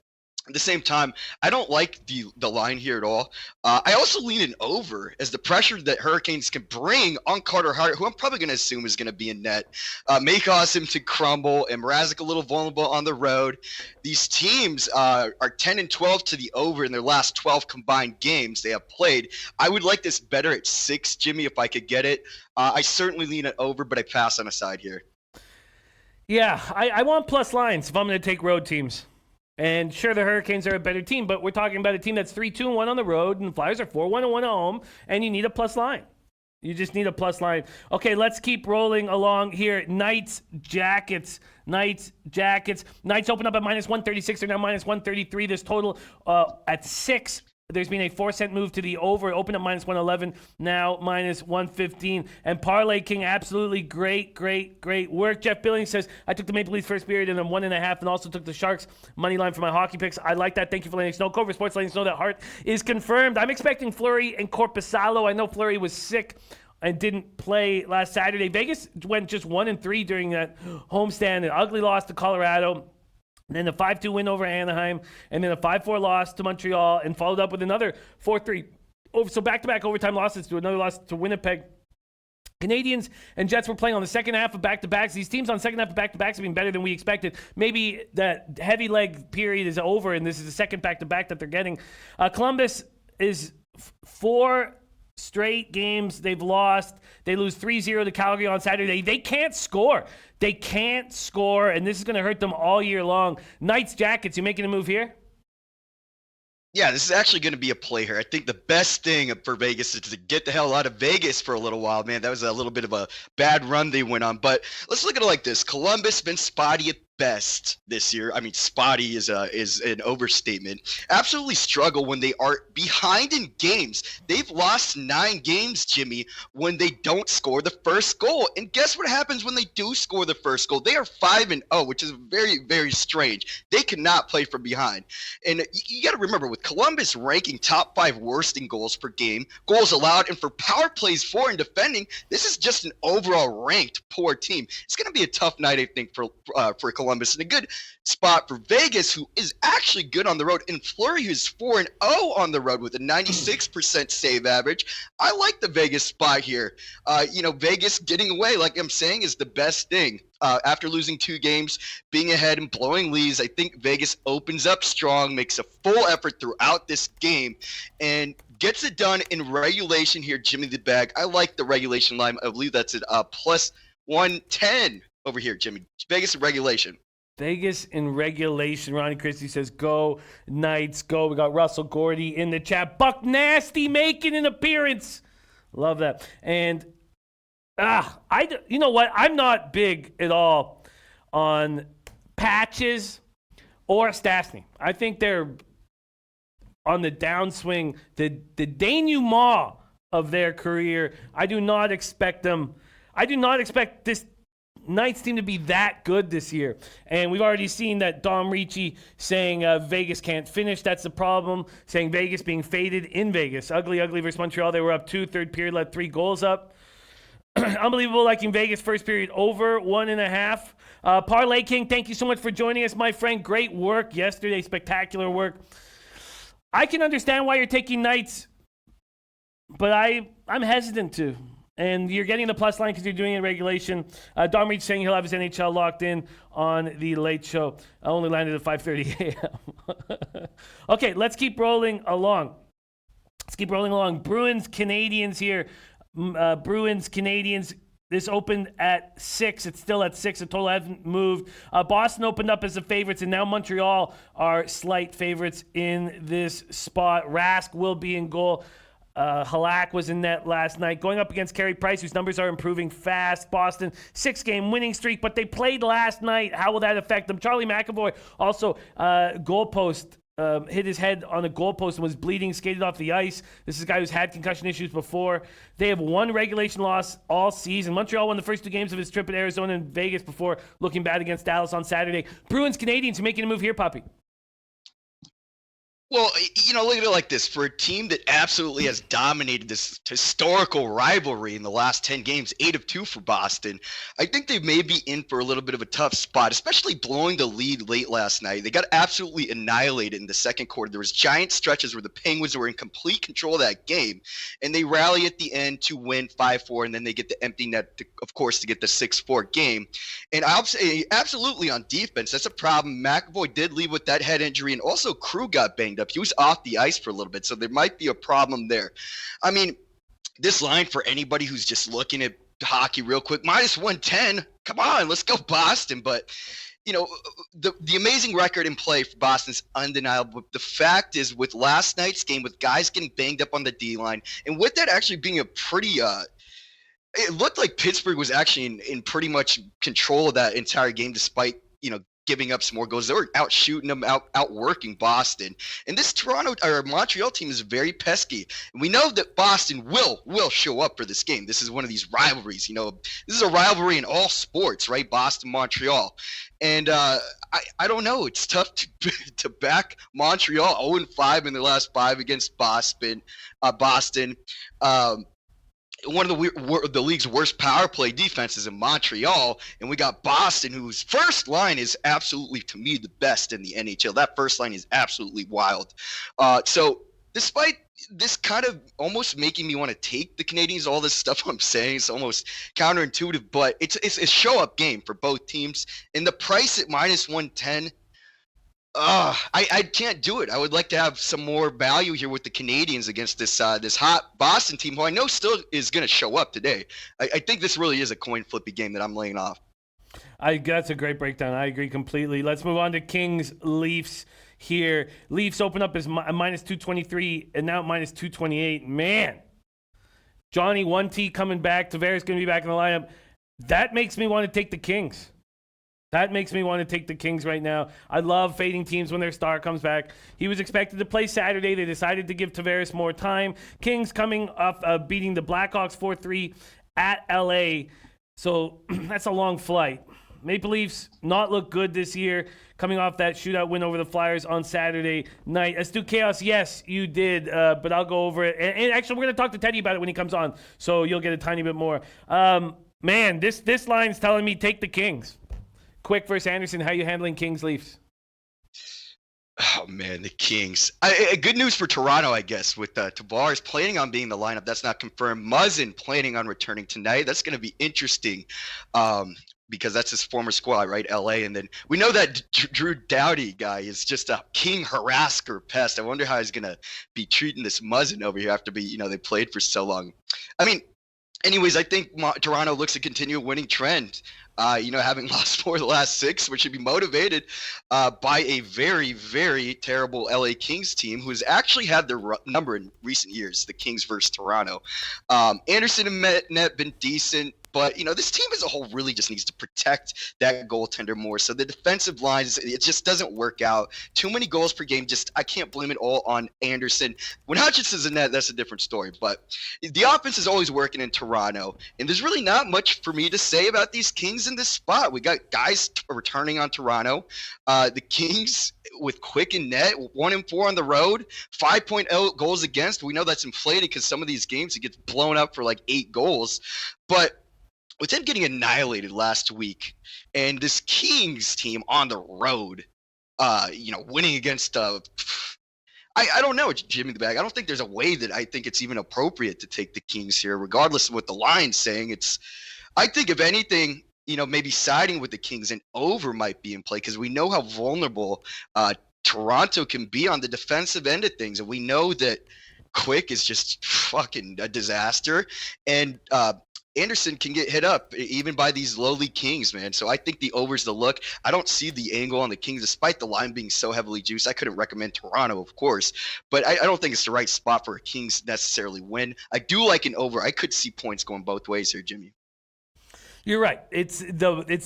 at the same time, I don't like the line here at all. I also lean an over as the pressure that Hurricanes can bring on Carter Hart, who I'm probably going to assume is going to be in net, may cause him to crumble, and Mrazek a little vulnerable on the road. These teams are 10-12 to the over in their last 12 combined games they have played. I would like this better at 6, Jimmy, if I could get it. I certainly lean it over, but I pass on a side here. Yeah, I want plus lines if I'm going to take road teams. And sure, the Hurricanes are a better team, but we're talking about a team that's 3-2-1 on the road, and the Flyers are 4-1-1 at home, and you need a plus line. You just need a plus line. Okay, let's keep rolling along here. Knights, Jackets. Knights open up at minus 136. They're now minus 133. This total at 6. There's been a 4-cent move to the over. Open up minus 111, now minus 115. And Parlay King, absolutely great work. Jeff Billings says, I took the Maple Leafs first period and then 1.5 and also took the Sharks money line for my hockey picks. I like that. Thank you for letting us know. Cover Sports letting us know that Hart is confirmed. I'm expecting Fleury and Korpisalo. I know Fleury was sick and didn't play last Saturday. Vegas went just 1-3 during that homestand. An ugly loss to Colorado. And then a 5-2 win over Anaheim, and then a 5-4 loss to Montreal, and followed up with another 4-3. So back-to-back overtime losses to another loss to Winnipeg. Canadians and Jets were playing on the second half of back-to-backs. These teams on the second half of back-to-backs have been better than we expected. Maybe that heavy leg period is over, and this is the second back-to-back that they're getting. Columbus is 4 straight games they've lost. They lose 3-0 to Calgary on Saturday. They can't score. And this is going to hurt them all year long. Knights, Jackets, you making a move here? Yeah, this is actually going to be a play here. I think the best thing for Vegas is to get the hell out of Vegas for a little while, man. That was a little bit of a bad run they went on. But let's look at it like this. Columbus been spotty at best this year. I mean, spotty is an overstatement. Absolutely struggle when they are behind in games. They've lost 9 games, Jimmy, when they don't score the first goal. And guess what happens when they do score the first goal? They are 5-0, which is very, very strange. They cannot play from behind. And you got to remember, with Columbus ranking top 5 worst in goals per game, goals allowed, and for power plays for and defending, this is just an overall ranked poor team. It's going to be a tough night, I think, for Columbus, and a good spot for Vegas, who is actually good on the road, and Fleury, who's 4-0 on the road with a 96% save average. I like the Vegas spot here. Vegas getting away, like I'm saying, is the best thing. After losing 2 games, being ahead and blowing leads, I think Vegas opens up strong, makes a full effort throughout this game, and gets it done in regulation here, Jimmy the Bag. I like the regulation line. I believe that's at plus 110 over here, Jimmy. Vegas in regulation. Vegas in regulation. Ronnie Christie says, go, Knights, go. We got Russell Gordy in the chat. Buck Nasty making an appearance. Love that. And, you know what? I'm not big at all on Patches or Stastny. I think they're on the downswing, the denouement of their career. I do not expect this Knights team to be that good this year. And we've already seen that Dom Ricci saying Vegas can't finish. That's the problem. Saying Vegas being faded in Vegas. Ugly versus Montreal. They were up 2, third period, let 3 goals up. Unbelievable, liking Vegas first period over 1.5. Parlay King, thank you so much for joining us, my friend. Great work yesterday. Spectacular work. I can understand why you're taking Knights, but I'm hesitant to. And you're getting the plus line because you're doing it in regulation. Dom Reach saying he'll have his NHL locked in on the late show. I only landed at 5:30 a.m. Okay, let's keep rolling along. Bruins, Canadians here. Bruins, Canadians. This opened at 6. It's still at 6. The total hasn't moved. Boston opened up as the favorites, and now Montreal are slight favorites in this spot. Rask will be in goal. Halak was in net last night. Going up against Carey Price, whose numbers are improving fast. Boston, 6-game winning streak, but they played last night. How will that affect them? Charlie McAvoy also goalpost. Hit his head on a goalpost and was bleeding, skated off the ice. This is a guy who's had concussion issues before. They have 1 regulation loss all season. Montreal won the first 2 games of his trip at Arizona and Vegas before looking bad against Dallas on Saturday. Bruins, Canadians, you making a move here, Puppy? Well, look at it like this. For a team that absolutely has dominated this historical rivalry in the last 10 games, 8 of 2 for Boston, I think they may be in for a little bit of a tough spot, especially blowing the lead late last night. They got absolutely annihilated in the second quarter. There was giant stretches where the Penguins were in complete control of that game, and they rally at the end to win 5-4, and then they get the empty net, of course, to get the 6-4 game. And I'll say absolutely on defense, that's a problem. McAvoy did leave with that head injury, and also Crew got banged up. He was off the ice for a little bit, so there might be a problem there. I mean, this line for anybody who's just looking at hockey real quick, minus 110. Come on, let's go Boston. But, the amazing record in play for Boston's undeniable. But the fact is, with last night's game, with guys getting banged up on the D-line, and with that actually being a pretty it looked like Pittsburgh was actually in pretty much control of that entire game, despite, giving up some more goals. They were out shooting them, outworking Boston. And this Montreal team is very pesky. And we know that Boston will show up for this game. This is one of these rivalries. This is a rivalry in all sports, right? Boston, Montreal. And I don't know. It's tough to back Montreal 0-5 in their last 5 against Boston. One of the league's worst power play defenses in Montreal, and we got Boston, whose first line is absolutely, to me, the best in the NHL. That first line is absolutely wild. So despite this kind of almost making me want to take the Canadians, all this stuff I'm saying, it's almost counterintuitive, but it's a show-up game for both teams. And the price at minus 110, I can't do it. I would like to have some more value here with the Canadians against this hot Boston team, who I know still is going to show up today. I think this really is a coin flippy game that I'm laying off. That's a great breakdown. I agree completely. Let's move on to Kings Leafs here. Leafs open up as minus 223 and now minus 228. Man, Johnny 1T coming back. Tavares going to be back in the lineup. That makes me want to take the Kings. That makes me want to take the Kings right now. I love fading teams when their star comes back. He was expected to play Saturday. They decided to give Tavares more time. Kings coming off beating the Blackhawks 4-3 at LA. So that's a long flight. Maple Leafs not look good this year, coming off that shootout win over the Flyers on Saturday night. Astute Chaos, yes, you did, but I'll go over it. And actually, we're going to talk to Teddy about it when he comes on, so you'll get a tiny bit more. Man, this line's telling me take the Kings. Quick versus Anderson, how you handling Kings Leafs? Oh man, the Kings. Good news for Toronto, I guess, with Tavares planning on being the lineup. That's not confirmed. Muzzin planning on returning tonight. That's going to be interesting, because that's his former squad, right? LA, and then we know that Drew Doughty guy is just a king harasser pest. I wonder how he's going to be treating this Muzzin over here after they played for so long. I mean, anyways, I think Toronto looks to continue a winning trend. Having lost 4 of the last 6, which should be motivated by a very, very terrible LA Kings team who's actually had their number in recent years, the Kings versus Toronto. Anderson and net been decent. But, this team as a whole really just needs to protect that goaltender more. So the defensive lines, it just doesn't work out. Too many goals per game. I can't blame it all on Anderson. When Hutchinson's in net, that's a different story. But the offense is always working in Toronto. And there's really not much for me to say about these Kings in this spot. We got guys returning on Toronto. The Kings with Quick and net, 1-4 on the road, 5.0 goals against. We know that's inflated because some of these games it gets blown up for like 8 goals. But with them getting annihilated last week and this Kings team on the road, winning against I don't know, Jimmy the Bag. I don't think there's a way that I think it's even appropriate to take the Kings here, regardless of what the line's saying. I think if anything, maybe siding with the Kings and over might be in play because we know how vulnerable Toronto can be on the defensive end of things. And we know that Quick is just fucking a disaster. And Anderson can get hit up even by these lowly Kings, man. So I think the over's the look. I don't see the angle on the Kings, despite the line being so heavily juiced. I couldn't recommend Toronto, of course, but I don't think it's the right spot for a Kings necessarily win. I do like an over. I could see points going both ways here, Jimmy. You're right. It's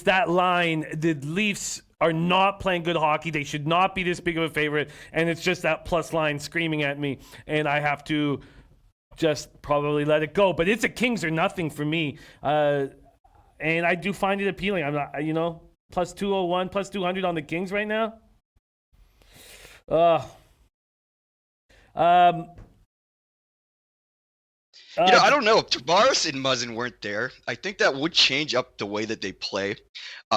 that line. The Leafs are not playing good hockey. They should not be this big of a favorite, and it's just that plus line screaming at me, and I have to just probably let it go. But it's a Kings or nothing for me. And I do find it appealing. I'm not, plus 201, plus 200 on the Kings right now. I don't know. If Tavares and Muzzin weren't there, I think that would change up the way that they play.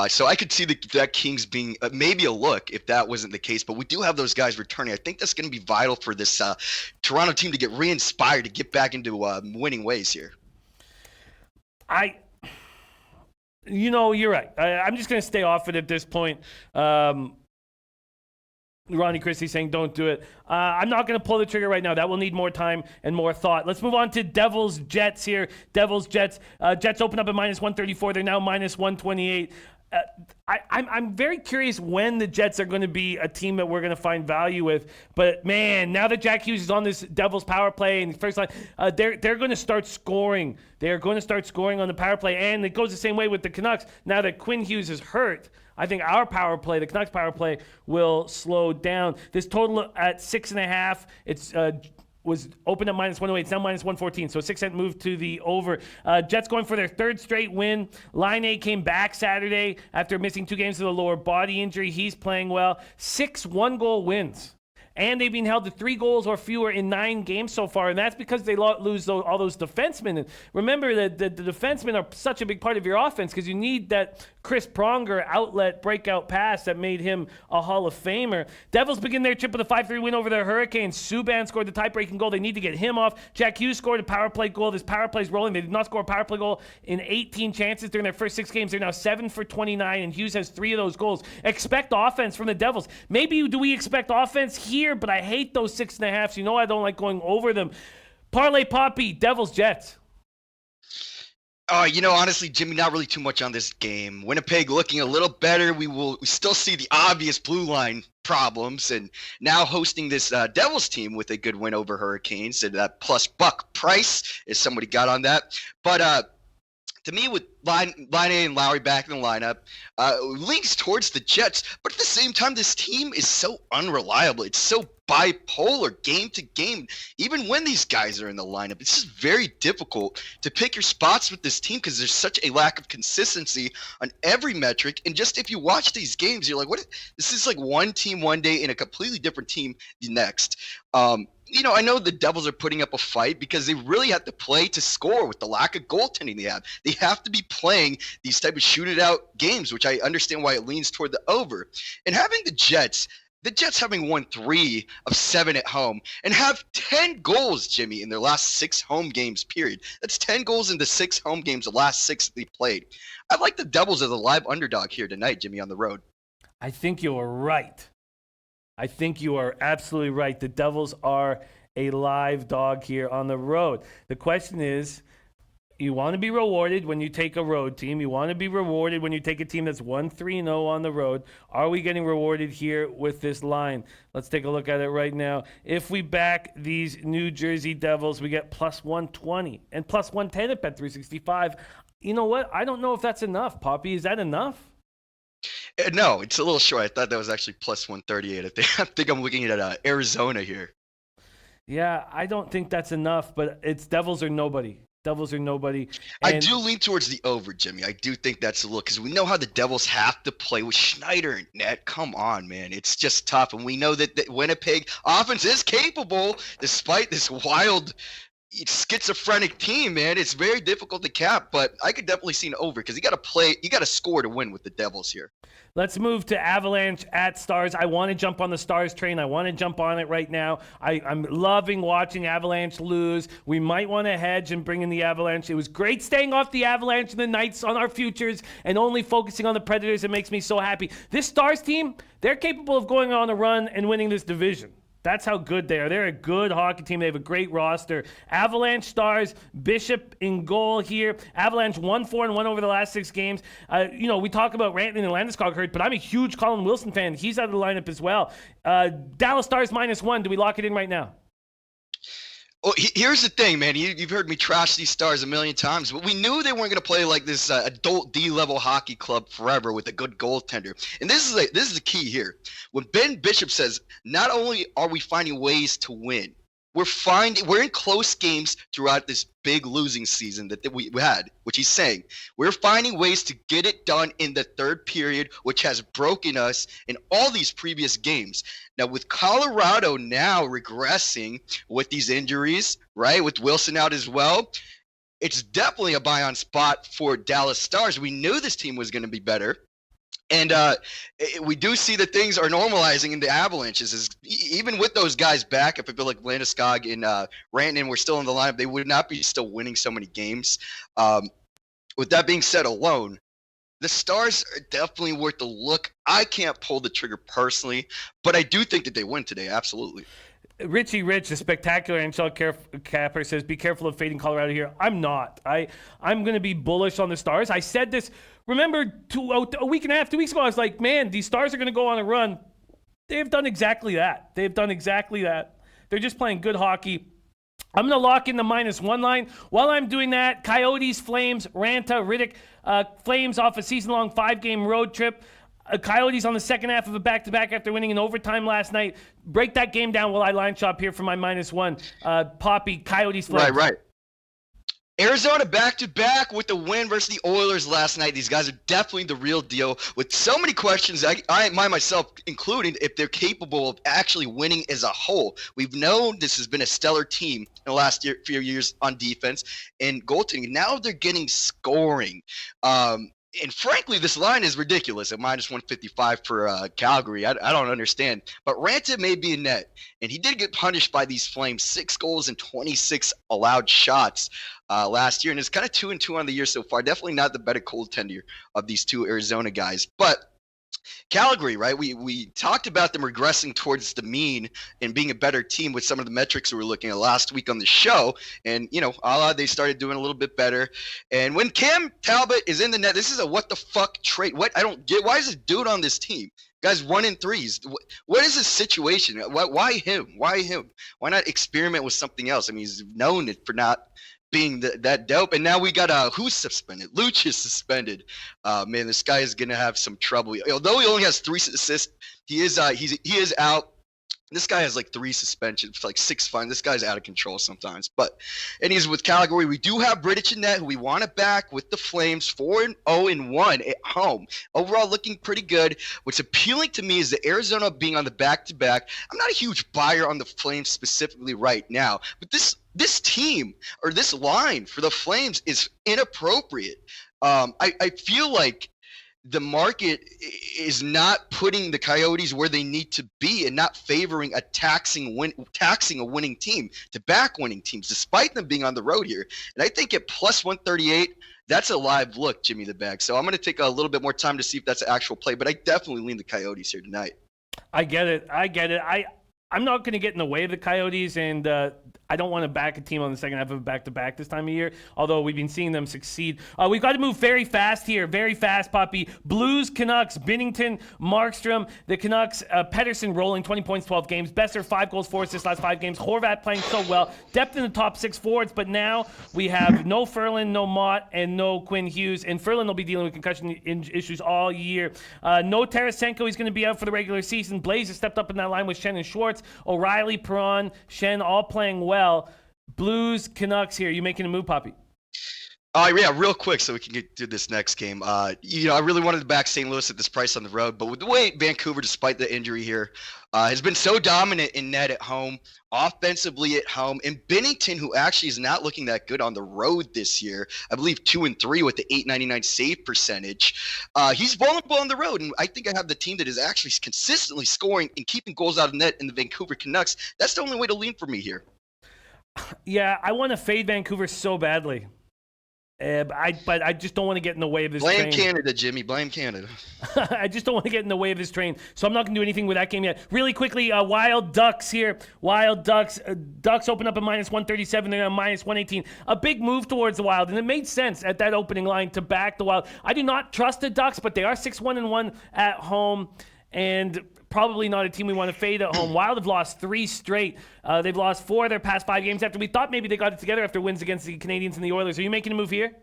So I could see that Kings being maybe a look if that wasn't the case. But we do have those guys returning. I think that's going to be vital for this Toronto team to get re-inspired, to get back into winning ways here. You're right. I'm just going to stay off it at this point. Ronnie Christie saying don't do it. I'm not going to pull the trigger right now. That will need more time and more thought. Let's move on to Devils Jets here. Devils Jets. Jets open up at minus 134. They're now minus 128. I'm very curious when the Jets are going to be a team that we're going to find value with. But man, now that Jack Hughes is on this Devils power play and first line, they're going to start scoring. They're going to start scoring on the power play, and it goes the same way with the Canucks. Now that Quinn Hughes is hurt, I think our power play, the Canucks power play, will slow down. This total at 6.5. It's was open at minus 108. It's now minus 114. So a 6-cent move to the over. Jets going for their 3rd straight win. Line A came back Saturday after missing 2 games with a lower body injury. He's playing well. 6 one-goal wins. And they've been held to 3 goals or fewer in 9 games so far, and that's because they lose all those defensemen. And remember that the defensemen are such a big part of your offense because you need that Chris Pronger outlet breakout pass that made him a Hall of Famer. Devils begin their trip with a 5-3 win over the Hurricanes. Subban scored the tie-breaking goal. They need to get him off. Jack Hughes scored a power play goal. This power play's rolling. They did not score a power play goal in 18 chances during their first 6 games. They're now 7 for 29, and Hughes has 3 of those goals. Expect offense from the Devils. Maybe do we expect offense here, but I hate those 6.5s. I don't like going over them. Parlay Poppy, Devils Jets. Honestly, Jimmy, not really too much on this game. Winnipeg looking a little better. We still see the obvious blue line problems, and now hosting this Devils team with a good win over Hurricanes, and that plus buck price, if somebody got on that. But to me, with Line A and Lowry back in the lineup, leans towards the Jets. But at the same time, this team is so unreliable. It's so bipolar game to game. Even when these guys are in the lineup, it's just very difficult to pick your spots with this team because there's such a lack of consistency on every metric. And just if you watch these games, you're like, what? This is like one team one day and a completely different team the next. I know the Devils are putting up a fight because they really have to play to score with the lack of goaltending they have. They have to be playing these type of shoot-it-out games, which I understand why it leans toward the over. And having the Jets having won 3 of 7 at home and have 10 goals, Jimmy, in their last 6 home games, period. That's 10 goals in the 6 home games, the last 6 they played. I like the Devils as a live underdog here tonight, Jimmy, on the road. I think you are right. I think you are absolutely right. The Devils are a live dog here on the road. The question is, you want to be rewarded when you take a road team. You want to be rewarded when you take a team that's 1-3-0 on the road. Are we getting rewarded here with this line? Let's take a look at it right now. If we back these New Jersey Devils, we get plus 120 and plus 110 at Bet365. You know what? I don't know if that's enough, Poppy. Is that enough? No, it's a little short. I thought that was actually plus 138. I think I'm looking at Arizona here. Yeah, I don't think that's enough, but it's Devils or nobody. Devils or nobody. And I do lean towards the over, Jimmy. I do think that's a look because we know how the Devils have to play with Schneider and net. Come on, man. It's just tough. And we know that the Winnipeg offense is capable despite this wild schizophrenic team, man. It's very difficult to cap, but I could definitely see an over because you got to score to win with the Devils here. Let's move to Avalanche at Stars. I want to jump on the Stars train. I want to jump on it right now. I'm loving watching Avalanche lose. We might want to hedge and bring in the Avalanche. It was great staying off the Avalanche and the Knights on our futures and only focusing on the Predators. It makes me so happy. This Stars team, they're capable of going on a run and winning this division. That's how good they are. They're a good hockey team. They have a great roster. Avalanche Stars, Bishop in goal here. Avalanche 1-4-1 over the last 6 games. We talk about Rantanen and Landeskog hurt, but I'm a huge Colin Wilson fan. He's out of the lineup as well. Dallas Stars -1. Do we lock it in right now? Well, here's the thing, man. You've heard me trash these Stars a million times, but we knew they weren't going to play like this adult D-level hockey club forever with a good goaltender. And this is the key here. When Ben Bishop says, not only are we finding ways to win, we're in close games throughout this big losing season that we had, which he's saying. We're finding ways to get it done in the third period, which has broken us in all these previous games. Now, with Colorado now regressing with these injuries, right, with Wilson out as well, it's definitely a buy-on spot for Dallas Stars. We knew this team was going to be better. And we do see that things are normalizing in the Avalanches. Even with those guys back, if I feel like Landeskog and Rantanen were still in the lineup, they would not be still winning so many games. With that being said alone, the Stars are definitely worth a look. I can't pull the trigger personally, but I do think that they win today, absolutely. Richie Rich, the spectacular NHL capper, says, be careful of fading Colorado here. I'm not. I'm going to be bullish on the Stars. I said this, remember, a week and a half, 2 weeks ago, I was like, man, these Stars are going to go on a run. They've done exactly that. They're just playing good hockey. I'm going to lock in the -1 line. While I'm doing that, Coyotes, Flames, Ranta, Riddick, Flames off a season-long 5-game road trip. Coyotes on the second half of a back-to-back after winning in overtime last night. Break that game down while I line shop here for my -1. Poppy, Coyotes, Flames. Right. Arizona back-to-back with the win versus the Oilers last night. These guys are definitely the real deal. With so many questions, I myself included, if they're capable of actually winning as a whole. We've known this has been a stellar team in the last few years on defense and goaltending. Now they're getting scoring. And frankly, this line is ridiculous at -155 for Calgary. I don't understand. But Ranta may be in net, and he did get punished by these Flames. 6 goals and 26 allowed shots last year, and it's kind of 2-2 on the year so far. Definitely not the better goaltender of these two Arizona guys. But Calgary, right? We talked about them regressing towards the mean and being a better team with some of the metrics we were looking at last week on the show. And, they started doing a little bit better. And when Cam Talbot is in the net, this is a what the fuck trade. What I don't get. Why is this dude on this team? Guys, 1-3s. What is this situation? Why him? Why not experiment with something else? I mean, he's known for not being that dope. And now we got who's suspended? Luch is suspended. Man, this guy is gonna have some trouble. Although he only has 3 assists, he is out. This guy has like 3 suspensions, like 6 fines. This guy's out of control sometimes. But, and he's with Calgary. We do have British in net, who we want to back with the Flames, 4-0-1 at home. Overall, looking pretty good. What's appealing to me is the Arizona being on the back-to-back. I'm not a huge buyer on the Flames specifically right now, but this team or this line for the Flames is inappropriate. I feel like the market is not putting the Coyotes where they need to be and not favoring taxing a winning team to back winning teams, despite them being on the road here. And I think at plus 138, that's a live look, Jimmy the Bag. So I'm going to take a little bit more time to see if that's an actual play, but I definitely lean the Coyotes here tonight. I get it. I'm not going to get in the way of the Coyotes, and I don't want to back a team on the second half of a back-to-back this time of year, although we've been seeing them succeed. We've got to move very fast here, very fast, Poppy. Blues, Canucks, Binnington, Markstrom, the Canucks, Pettersson rolling, 20 points, 12 games. Besser, 5 goals, 4 assists last 5 games. Horvat playing so well. Depth in the top 6 forwards, but now we have no Ferland, no Mott, and no Quinn Hughes. And Ferland will be dealing with concussion issues all year. No Tarasenko, he's going to be out for the regular season. Blaze has stepped up in that line with Shen and Schwartz. O'Reilly, Perron, Shen, all playing well. Blues, Canucks here. You making a move, Poppy? Yeah, real quick so we can get through this next game. I really wanted to back St. Louis at this price on the road, but with the way Vancouver, despite the injury here, has been so dominant in net at home, offensively at home, and Binnington, who actually is not looking that good on the road this year, I believe 2-3 with the .899 save percentage. He's vulnerable on the road, and I think I have the team that is actually consistently scoring and keeping goals out of net in the Vancouver Canucks. That's the only way to lean for me here. Yeah, I want to fade Vancouver so badly. But I just don't want to get in the way of this train. Blame Canada, Jimmy. Blame Canada. I just don't want to get in the way of this train. So I'm not going to do anything with that game yet. Really quickly, Wild Ducks here. Wild Ducks. Ducks open up at minus 137. They're at minus 118. A big move towards the Wild. And it made sense at that opening line to back the Wild. I do not trust the Ducks, but they are 6-1-1 at home. And probably not a team we want to fade at home. Wild have lost 3 straight. They've lost 4 of their past 5 games after we thought maybe they got it together after wins against the Canadiens and the Oilers. Are you making a move here?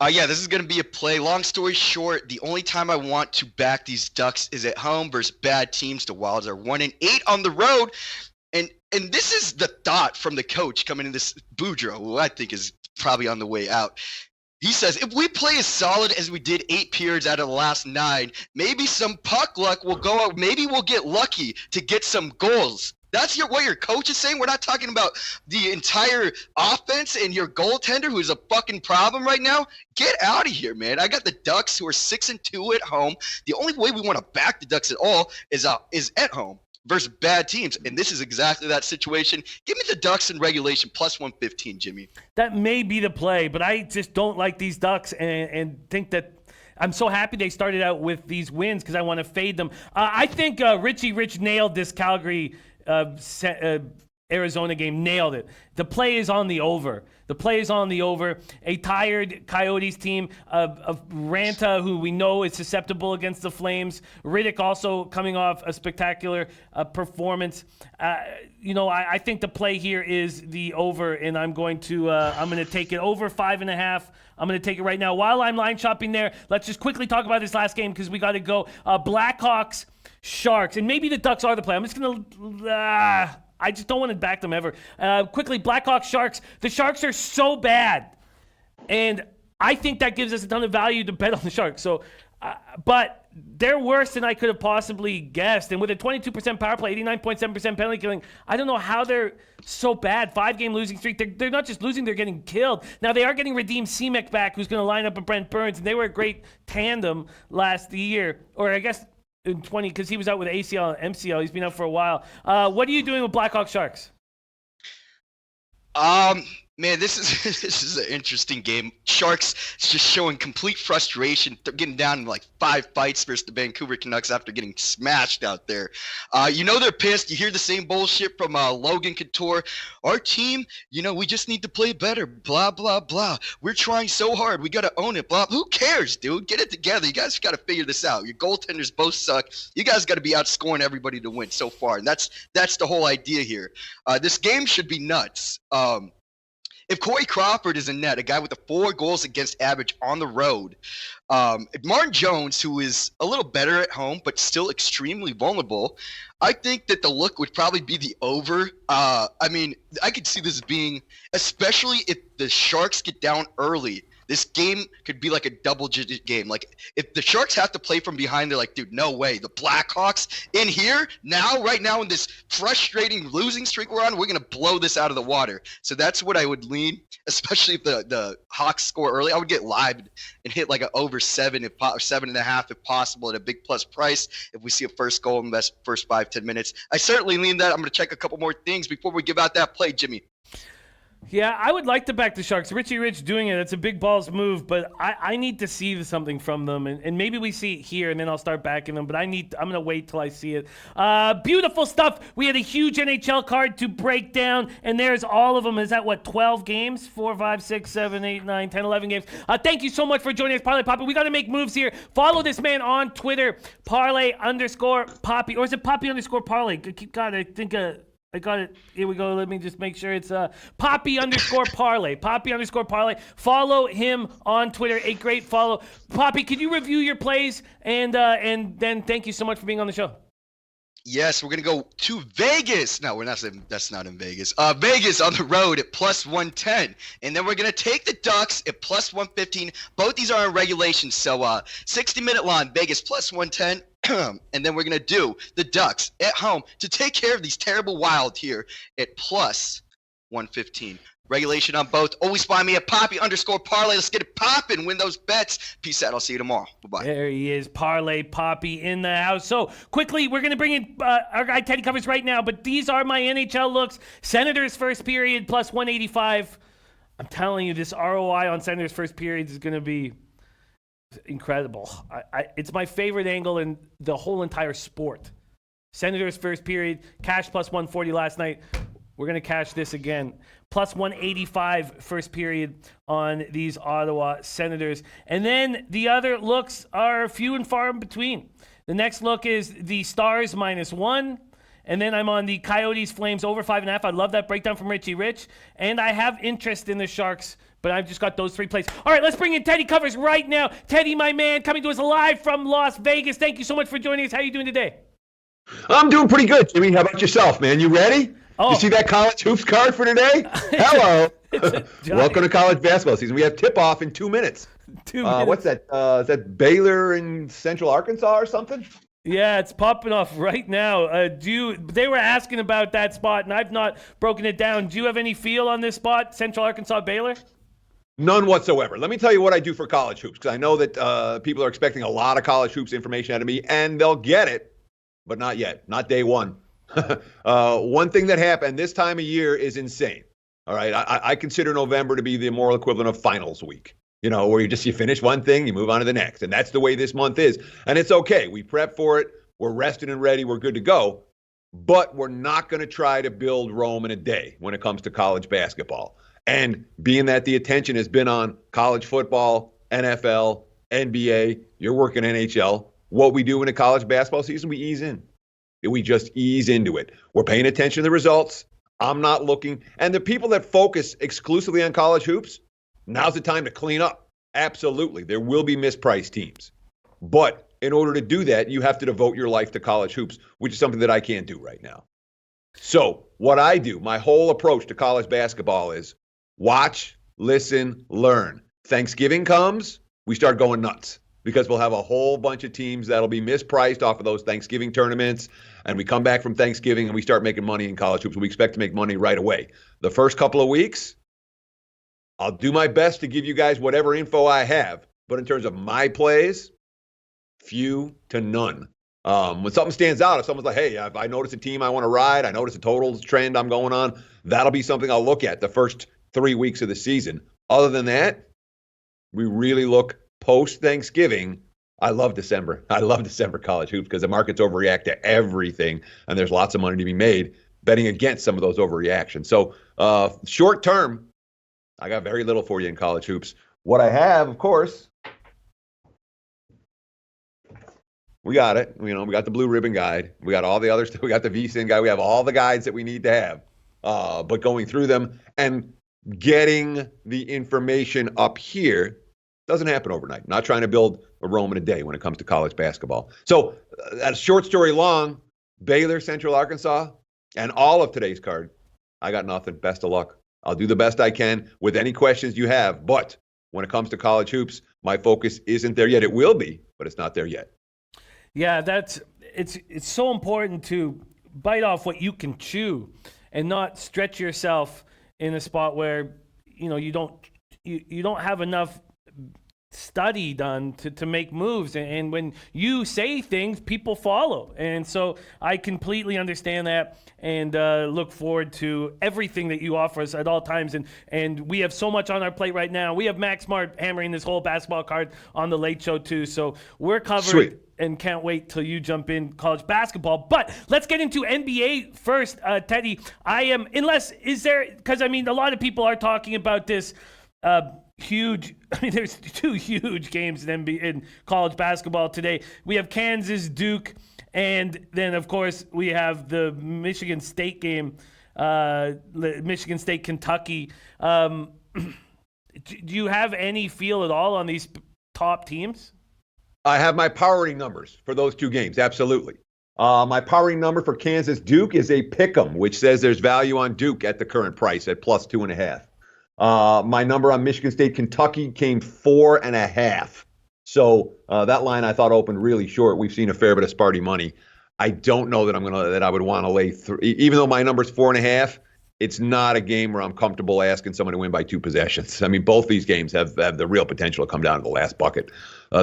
Yeah, this is going to be a play. Long story short, the only time I want to back these Ducks is at home versus bad teams. The Wilds are 1-8 on the road. And this is the thought from the coach coming in this Boudreau, who I think is probably on the way out. He says, if we play as solid as we did 8 periods out of the last 9, maybe some puck luck will go out. Maybe we'll get lucky to get some goals. That's what your coach is saying? We're not talking about the entire offense and your goaltender who's a fucking problem right now? Get out of here, man. I got the Ducks who are 6-2 at home. The only way we want to back the Ducks at all is at home versus bad teams, and this is exactly that situation. Give me the Ducks in regulation plus 115, Jimmy. That may be the play, but I just don't like these Ducks and think that I'm so happy they started out with these wins because I want to fade them. I think Richie Rich nailed this Calgary Arizona game, nailed it. The play is on the over. The play is on the over. A tired Coyotes team of Ranta, who we know is susceptible against the Flames. Riddick also coming off a spectacular performance. I think the play here is the over, and I'm going to take it over 5.5. I'm going to take it right now. While I'm line shopping there, let's just quickly talk about this last game because we got to go. Blackhawks, Sharks, and maybe the Ducks are the play. I'm just going to... I just don't want to back them ever. Quickly, Blackhawks, Sharks. The Sharks are so bad. And I think that gives us a ton of value to bet on the Sharks. So, but they're worse than I could have possibly guessed. And with a 22% power play, 89.7% penalty killing, I don't know how they're so bad. 5-game losing streak. They're not just losing, they're getting killed. Now, they are getting redeemed Seamek back, who's going to line up with Brent Burns. And they were a great tandem last year. Or I guess... in 20, because he was out with ACL and MCL. He's been out for a while. What are you doing with Blackhawks Sharks? Man, this is an interesting game. Sharks just showing complete frustration. They're getting down in like 5 fights versus the Vancouver Canucks after getting smashed out there. They're pissed. You hear the same bullshit from Logan Couture. Our team, we just need to play better. Blah, blah, blah. We're trying so hard. We got to own it. Blah. Who cares, dude? Get it together. You guys got to figure this out. Your goaltenders both suck. You guys got to be outscoring everybody to win so far. And that's the whole idea here. This game should be nuts. if Corey Crawford is in net, a guy with a 4 goals against average on the road, Martin Jones, who is a little better at home but still extremely vulnerable, I think that the look would probably be the over. I could see this being, especially if the Sharks get down early, this game could be like a double-digit game. Like, if the Sharks have to play from behind, they're like, dude, no way. The Blackhawks in here now, right now in this frustrating losing streak we're on, we're going to blow this out of the water. So that's what I would lean, especially if the Hawks score early. I would get live and hit like an over 7 or 7.5 if possible at a big plus price if we see a first goal in the first 5-10 minutes. I certainly lean that. I'm going to check a couple more things before we give out that play, Jimmy. Yeah, I would like to back the Sharks. Richie Rich doing it. It's a big balls move, but I need to see something from them. And maybe we see it here, and then I'll start backing them. But I'm going to wait till I see it. Beautiful stuff. We had a huge NHL card to break down, and there's all of them. Is that, 12 games? 4, 5, 6, 7, 8, 9, 10, 11 games. Thank you so much for joining us, Parlay Poppy. We got to make moves here. Follow this man on Twitter, Parlay_Poppy. Or is it Poppy_Parlay? God, I think... I got it. Here we go. Let me just make sure it's Poppy_Parlay. Poppy_Parlay. Follow him on Twitter. A great follow. Poppy, could you review your plays? And then thank you so much for being on the show. Yes, we're going to go to Vegas. No, we're not saying that's not in Vegas. Vegas on the road at plus 110. And then we're going to take the Ducks at plus 115. Both these are in regulation. So 60-minute line, Vegas plus 110. And then we're going to do the Ducks at home to take care of these terrible Wild here at plus 115. Regulation on both. Always find me at Poppy_Parlay. Let's get it popping. Win those bets. Peace out. I'll see you tomorrow. Bye-bye. There he is, Parlay Poppy in the house. So quickly, we're going to bring in our guy Teddy Covers right now, but these are my NHL looks. Senators first period plus 185. I'm telling you, this ROI on Senators first period is going to be incredible. It's my favorite angle in the whole entire sport. Senators first period, cash plus 140 last night. We're going to cash this again. Plus 185 first period on these Ottawa Senators. And then the other looks are few and far in between. The next look is the Stars -1. And then I'm on the Coyotes Flames over 5.5. I love that breakdown from Richie Rich. And I have interest in the Sharks, but I've just got those 3 plays. All right, let's bring in Teddy Covers right now. Teddy, my man, coming to us live from Las Vegas. Thank you so much for joining us. How are you doing today? I'm doing pretty good, Jimmy. How about yourself, man? You ready? Oh. You see that college hoops card for today? Hello. Welcome to college basketball season. We have tip-off in 2 minutes. 2 minutes. What's that? Is that Baylor in Central Arkansas or something? Yeah, it's popping off right now. They were asking about that spot, and I've not broken it down. Do you have any feel on this spot, Central Arkansas, Baylor? None whatsoever. Let me tell you what I do for college hoops, because I know that people are expecting a lot of college hoops information out of me, and they'll get it, but not yet. Not day one. One thing that happened this time of year is insane. All right. I consider November to be the moral equivalent of finals week, where you finish one thing, you move on to the next. And that's the way this month is. And it's okay. We prep for it. We're rested and ready. We're good to go. But we're not going to try to build Rome in a day when it comes to college basketball. And being that the attention has been on college football, NFL, NBA, you're working NHL, what we do in a college basketball season, we ease in. We just ease into it. We're paying attention to the results. I'm not looking. And the people that focus exclusively on college hoops, now's the time to clean up. Absolutely. There will be mispriced teams. But in order to do that, you have to devote your life to college hoops, which is something that I can't do right now. So what I do, my whole approach to college basketball is watch, listen, learn. Thanksgiving comes, we start going nuts, because we'll have a whole bunch of teams that'll be mispriced off of those Thanksgiving tournaments. And we come back from Thanksgiving and we start making money in college hoops. We expect to make money right away. The first couple of weeks, I'll do my best to give you guys whatever info I have. But in terms of my plays, few to none. When something stands out, if someone's like, hey, if I notice a team I want to ride, I notice a totals trend I'm going on, that'll be something I'll look at the first 3 weeks of the season. Other than that, we really look post-Thanksgiving. I love December. I love December college hoops because the markets overreact to everything, and there's lots of money to be made betting against some of those overreactions. So short term, I got very little for you in college hoops. What I have, of course, we got it. We got the blue ribbon guide. We got all the other stuff. We got the VSIN guide. We have all the guides that we need to have. But going through them, and getting the information up here doesn't happen overnight. Not trying to build a Rome in a day when it comes to college basketball. So, a short story long, Baylor, Central Arkansas, and all of today's card, I got nothing. Best of luck. I'll do the best I can with any questions you have. But when it comes to college hoops, my focus isn't there yet. It will be, but it's not there yet. Yeah, it's so important to bite off what you can chew and not stretch yourself in a spot where you don't have enough study done to make moves, and when you say things, people follow. And so I completely understand that, and look forward to everything that you offer us at all times. And we have so much on our plate right now. We have Max Smart hammering this whole basketball card on the Late Show too, so we're covered. Sweet. And can't wait till you jump in college basketball. But let's get into NBA first, Teddy. Because a lot of people are talking about this huge. There's two huge games in college basketball today. We have Kansas, Duke, and then of course we have the Michigan State game, Michigan State, Kentucky. Do you have any feel at all on these top teams? I have my powering numbers for those two games. Absolutely. My powering number for Kansas Duke is a pick'em, which says there's value on Duke at the current price at plus 2.5. My number on Michigan State Kentucky came 4.5. So that line I thought opened really short. We've seen a fair bit of Sparty money. I don't know that I would want to lay 3, even though my number's 4.5. It's not a game where I'm comfortable asking someone to win by 2 possessions. Both these games have the real potential to come down to the last bucket.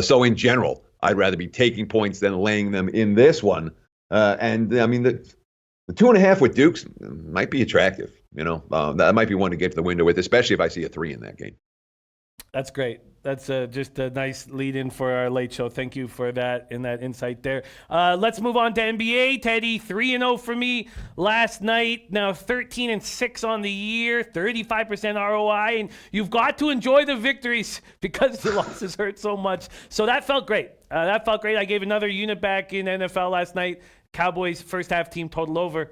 So in general, I'd rather be taking points than laying them in this one. The 2.5 with Dukes might be attractive. That might be one to get to the window with, especially if I see a 3 in that game. That's great. That's just a nice lead in for our Late Show. Thank you for that and that insight there. Let's move on to NBA. Teddy, 3-0 for me last night. Now 13-6 on the year, 35% ROI, and you've got to enjoy the victories because the losses hurt so much. So that felt great. I gave another unit back in NFL last night. Cowboys first half team total over.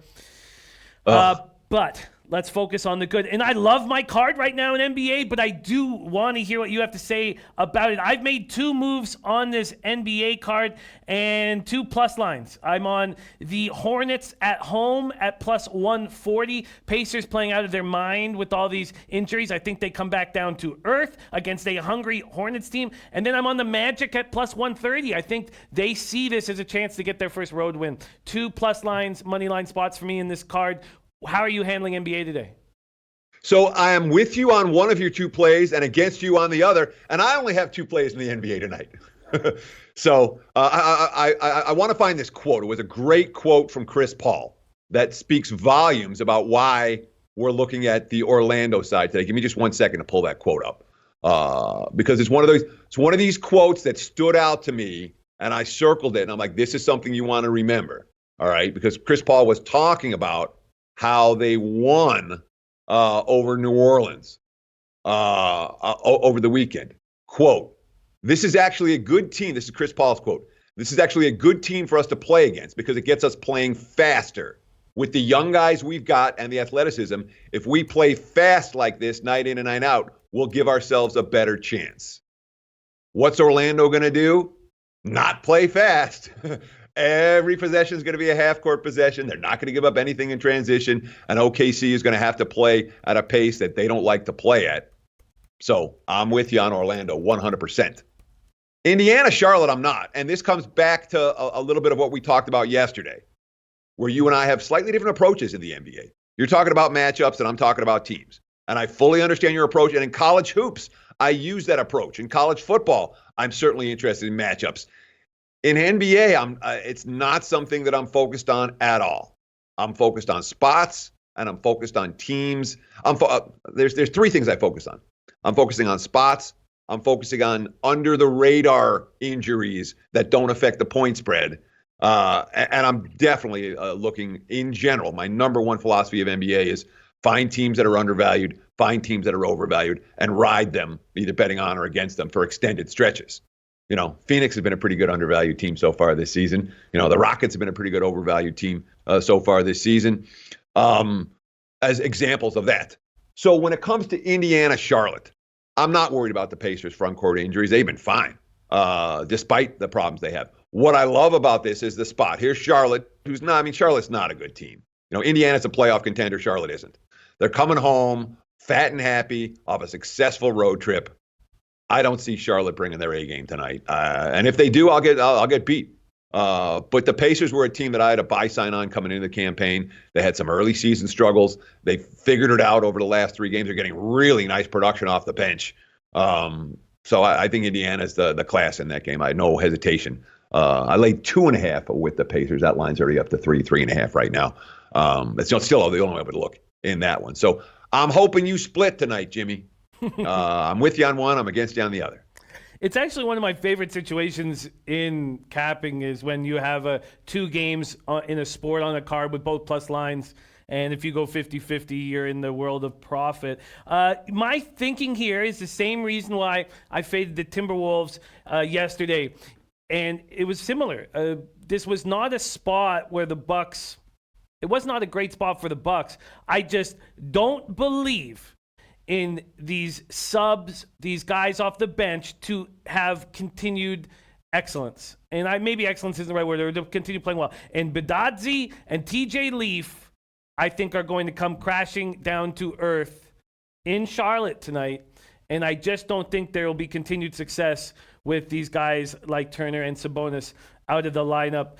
But let's focus on the good. And I love my card right now in NBA, but I do want to hear what you have to say about it. I've made 2 moves on this NBA card and 2 plus lines. I'm on the Hornets at home at plus 140. Pacers playing out of their mind with all these injuries. I think they come back down to earth against a hungry Hornets team. And then I'm on the Magic at plus 130. I think they see this as a chance to get their first road win. 2 plus lines, money line spots for me in this card. How are you handling NBA today? So I am with you on one of your 2 plays and against you on the other, and I only have 2 plays in the NBA tonight. So I want to find this quote. It was a great quote from Chris Paul that speaks volumes about why we're looking at the Orlando side today. Give me just 1 second to pull that quote up, because it's one of these quotes that stood out to me, and I circled it, and I'm like, this is something you want to remember, all right? Because Chris Paul was talking about how they won over New Orleans over the weekend. Quote, this is actually a good team. This is Chris Paul's quote. This is actually a good team for us to play against because it gets us playing faster. With the young guys we've got and the athleticism, if we play fast like this night in and night out, we'll give ourselves a better chance. What's Orlando going to do? Not play fast. Every possession is going to be a half-court possession. They're not going to give up anything in transition. And OKC is going to have to play at a pace that they don't like to play at. So I'm with you on Orlando 100%. Indiana, Charlotte, I'm not. And this comes back to a little bit of what we talked about yesterday, where you and I have slightly different approaches in the NBA. You're talking about matchups, and I'm talking about teams. And I fully understand your approach. And in college hoops, I use that approach. In college football, I'm certainly interested in matchups. In NBA, it's not something that I'm focused on at all. I'm focused on spots, and I'm focused on teams. There's 3 things I focus on. I'm focusing on spots. I'm focusing on under-the-radar injuries that don't affect the point spread. And I'm definitely looking, in general, my number 1 philosophy of NBA is find teams that are undervalued, find teams that are overvalued, and ride them, either betting on or against them for extended stretches. Phoenix has been a pretty good undervalued team so far this season. The Rockets have been a pretty good overvalued team so far this season. As examples of that, So when it comes to Indiana, Charlotte, I'm not worried about the Pacers' front court injuries. They've been fine, despite the problems they have. What I love about this is the spot. Here's Charlotte, Charlotte's not a good team. Indiana's a playoff contender. Charlotte isn't. They're coming home fat and happy off a successful road trip. I don't see Charlotte bringing their A game tonight. And if they do, I'll get beat. But the Pacers were a team that I had a buy sign on coming into the campaign. They had some early season struggles. They figured it out over the last 3 games. They're getting really nice production off the bench. So I think Indiana's the class in that game. I had no hesitation. I laid 2.5 with the Pacers. That line's already up to 3.5 right now. It's still the only way to look in that one. So I'm hoping you split tonight, Jimmy. I'm with you on one. I'm against you on the other. It's actually one of my favorite situations in capping is when you have 2 games in a sport on a card with both plus lines. And if you go 50-50, you're in the world of profit. My thinking here is the same reason why I faded the Timberwolves yesterday. And it was similar. This was not a spot where the Bucks... It was not a great spot for the Bucks. I just don't believe in these subs, these guys off the bench to have continued excellence. And maybe excellence isn't the right word. They'll continue playing well. And Badadzi and TJ Leaf, I think, are going to come crashing down to earth in Charlotte tonight. And I just don't think there will be continued success with these guys like Turner and Sabonis out of the lineup.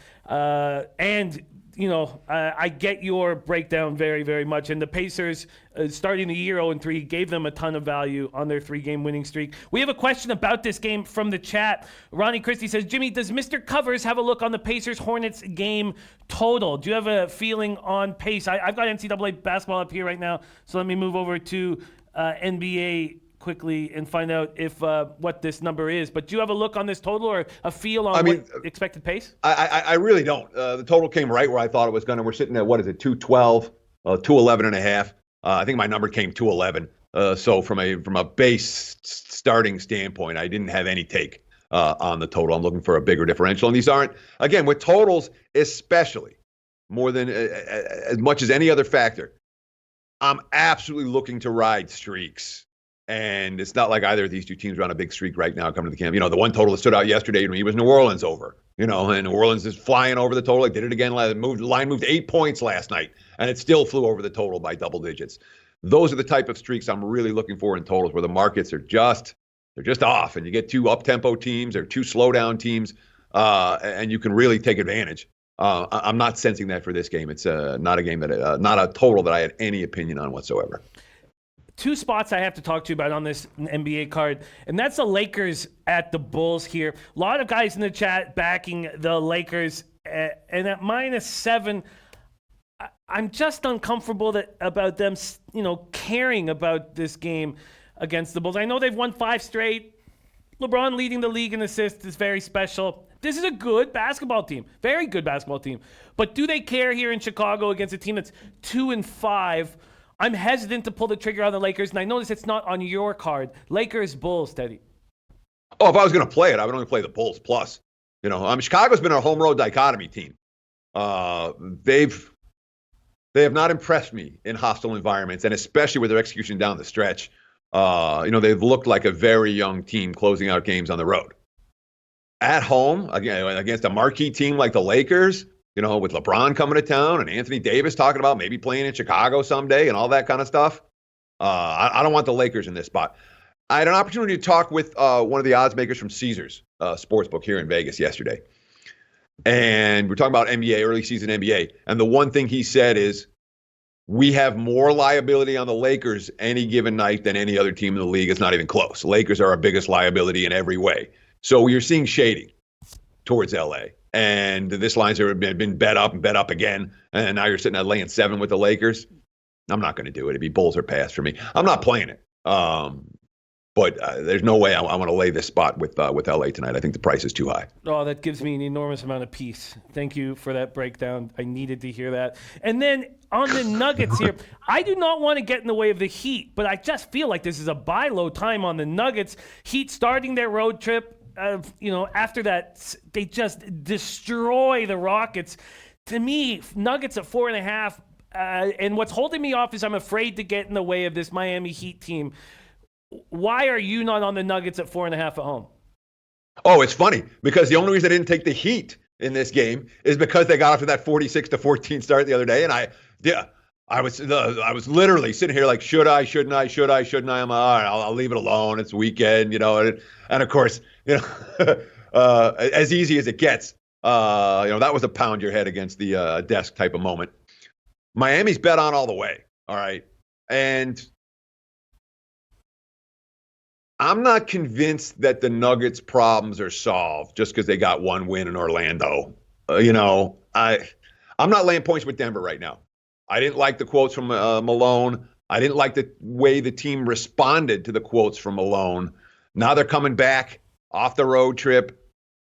I get your breakdown very, very much. And the Pacers, starting the year 0-3, gave them a ton of value on their 3-game winning streak. We have a question about this game from the chat. Ronnie Christie says, Jimmy, does Mr. Covers have a look on the Pacers-Hornets game total? Do you have a feeling on pace? I've got NCAA basketball up here right now, so let me move over to NBA quickly and find out if what this number is. But do you have a look on this total or a feel on expected pace? I really don't. The total came right where I thought it was going to. We're sitting at, 212, 211 and a half. I think my number came 211. So from a base starting standpoint, I didn't have any take on the total. I'm looking for a bigger differential. And these aren't, again, with totals especially, more than as much as any other factor, I'm absolutely looking to ride streaks. And it's not like either of these 2 teams are on a big streak right now coming to the camp. The one total that stood out yesterday to me was New Orleans over. And New Orleans is flying over the total. They did it again. The line moved 8 points last night, and it still flew over the total by double digits. Those are the type of streaks I'm really looking for in totals, where the markets are just off, and you get 2 up-tempo teams or 2 slow-down teams, and you can really take advantage. I'm not sensing that for this game. It's not a game not a total that I had any opinion on whatsoever. 2 spots I have to talk to you about on this NBA card, and that's the Lakers at the Bulls here. A lot of guys in the chat backing the Lakers, and at -7, I'm just uncomfortable about them, caring about this game against the Bulls. I know they've won 5 straight. LeBron leading the league in assists is very special. This is a good basketball team, very good basketball team. But do they care here in Chicago against a team that's 2-5? I'm hesitant to pull the trigger on the Lakers, and I notice it's not on your card. Lakers, Bulls, Teddy. Oh, if I was going to play it, I would only play the Bulls plus. Chicago's been a home road dichotomy team. They have not impressed me in hostile environments, and especially with their execution down the stretch. They've looked like a very young team closing out games on the road. At home, again, against a marquee team like the Lakers, with LeBron coming to town and Anthony Davis talking about maybe playing in Chicago someday and all that kind of stuff. I don't want the Lakers in this spot. I had an opportunity to talk with one of the odds makers from Caesars Sportsbook here in Vegas yesterday. And we're talking about NBA, early season NBA. And the one thing he said is, we have more liability on the Lakers any given night than any other team in the league. It's not even close. The Lakers are our biggest liability in every way. So you're seeing shading towards LA. And this line's been bet up and bet up again. And now you're sitting at laying 7 with the Lakers. I'm not going to do it. It'd be Bulls or pass for me. I'm not playing it. But there's no way I want to lay this spot with LA tonight. I think the price is too high. Oh, that gives me an enormous amount of peace. Thank you for that breakdown. I needed to hear that. And then on the Nuggets here, I do not want to get in the way of the Heat, but I just feel like this is a buy low time on the Nuggets. Heat starting their road trip. After that, they just destroy the Rockets. To me, Nuggets at 4.5. And what's holding me off is I'm afraid to get in the way of this Miami Heat team. Why are you not on the Nuggets at 4.5 at home? Oh, it's funny because the only reason I didn't take the Heat in this game is because they got off to that 46-14 start the other day, and I was literally sitting here like, should I, shouldn't I, should I, shouldn't I? I'm like, all right, I'll leave it alone. It's weekend, and of course, as easy as it gets, that was a pound your head against the desk type of moment. Miami's bet on all the way, all right, and I'm not convinced that the Nuggets' problems are solved just because they got one win in Orlando. I'm not laying points with Denver right now. I didn't like the quotes from Malone. I didn't like the way the team responded to the quotes from Malone. Now they're coming back off the road trip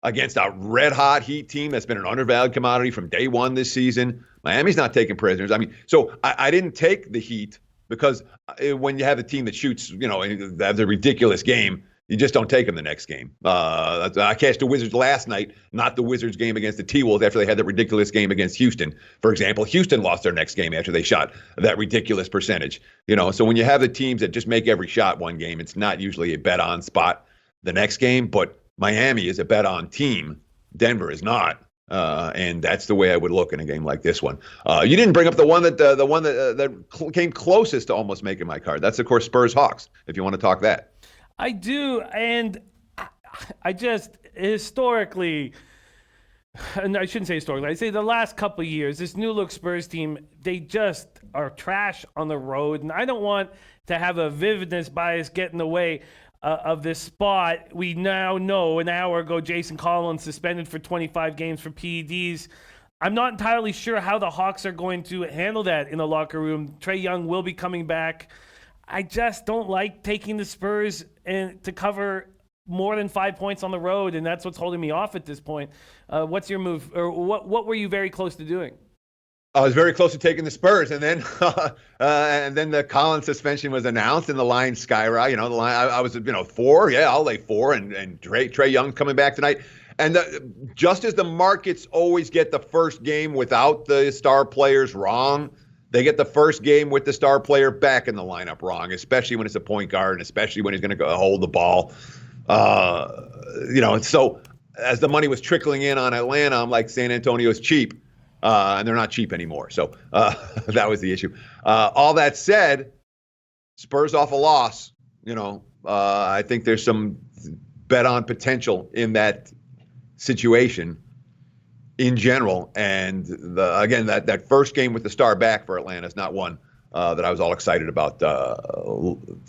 against a red-hot Heat team that's been an undervalued commodity from day one this season. Miami's not taking prisoners. So I didn't take the Heat because when you have a team that shoots, and has a ridiculous game, you just don't take them the next game. I cashed the Wizards last night, not the Wizards game against the T-Wolves after they had that ridiculous game against Houston. For example, Houston lost their next game after they shot that ridiculous percentage. So when you have the teams that just make every shot one game, it's not usually a bet-on spot the next game, but Miami is a bet-on team. Denver is not. And that's the way I would look in a game like this one. You didn't bring up the one that came closest to almost making my card. That's, of course, Spurs-Hawks, if you want to talk that. I do, and I just historically, and I shouldn't say historically, I say the last couple of years, this new look Spurs team, they just are trash on the road, and I don't want to have a vividness bias get in the way of this spot. We now know an hour ago Jason Collins suspended for 25 games for PEDs. I'm not entirely sure how the Hawks are going to handle that in the locker room. Trae Young will be coming back. I just don't like taking the Spurs and to cover more than 5 points on the road, and that's what's holding me off at this point. What's your move, or what were you very close to doing? I was very close to taking the Spurs, and then the Collins suspension was announced, and the line skyrocketed. The line I was 4. Yeah, I'll lay 4, and Trae Young coming back tonight. And just as the markets always get the first game without the star players wrong, they get the first game with the star player back in the lineup wrong, especially when it's a point guard, and especially when he's going to go hold the ball. And so as the money was trickling in on Atlanta, I'm like, San Antonio's cheap. And they're not cheap anymore. So that was the issue. All that said, Spurs off a loss. I think there's some bet on potential in that situation in general. And again, that first game with the star back for Atlanta is not one that I was all excited about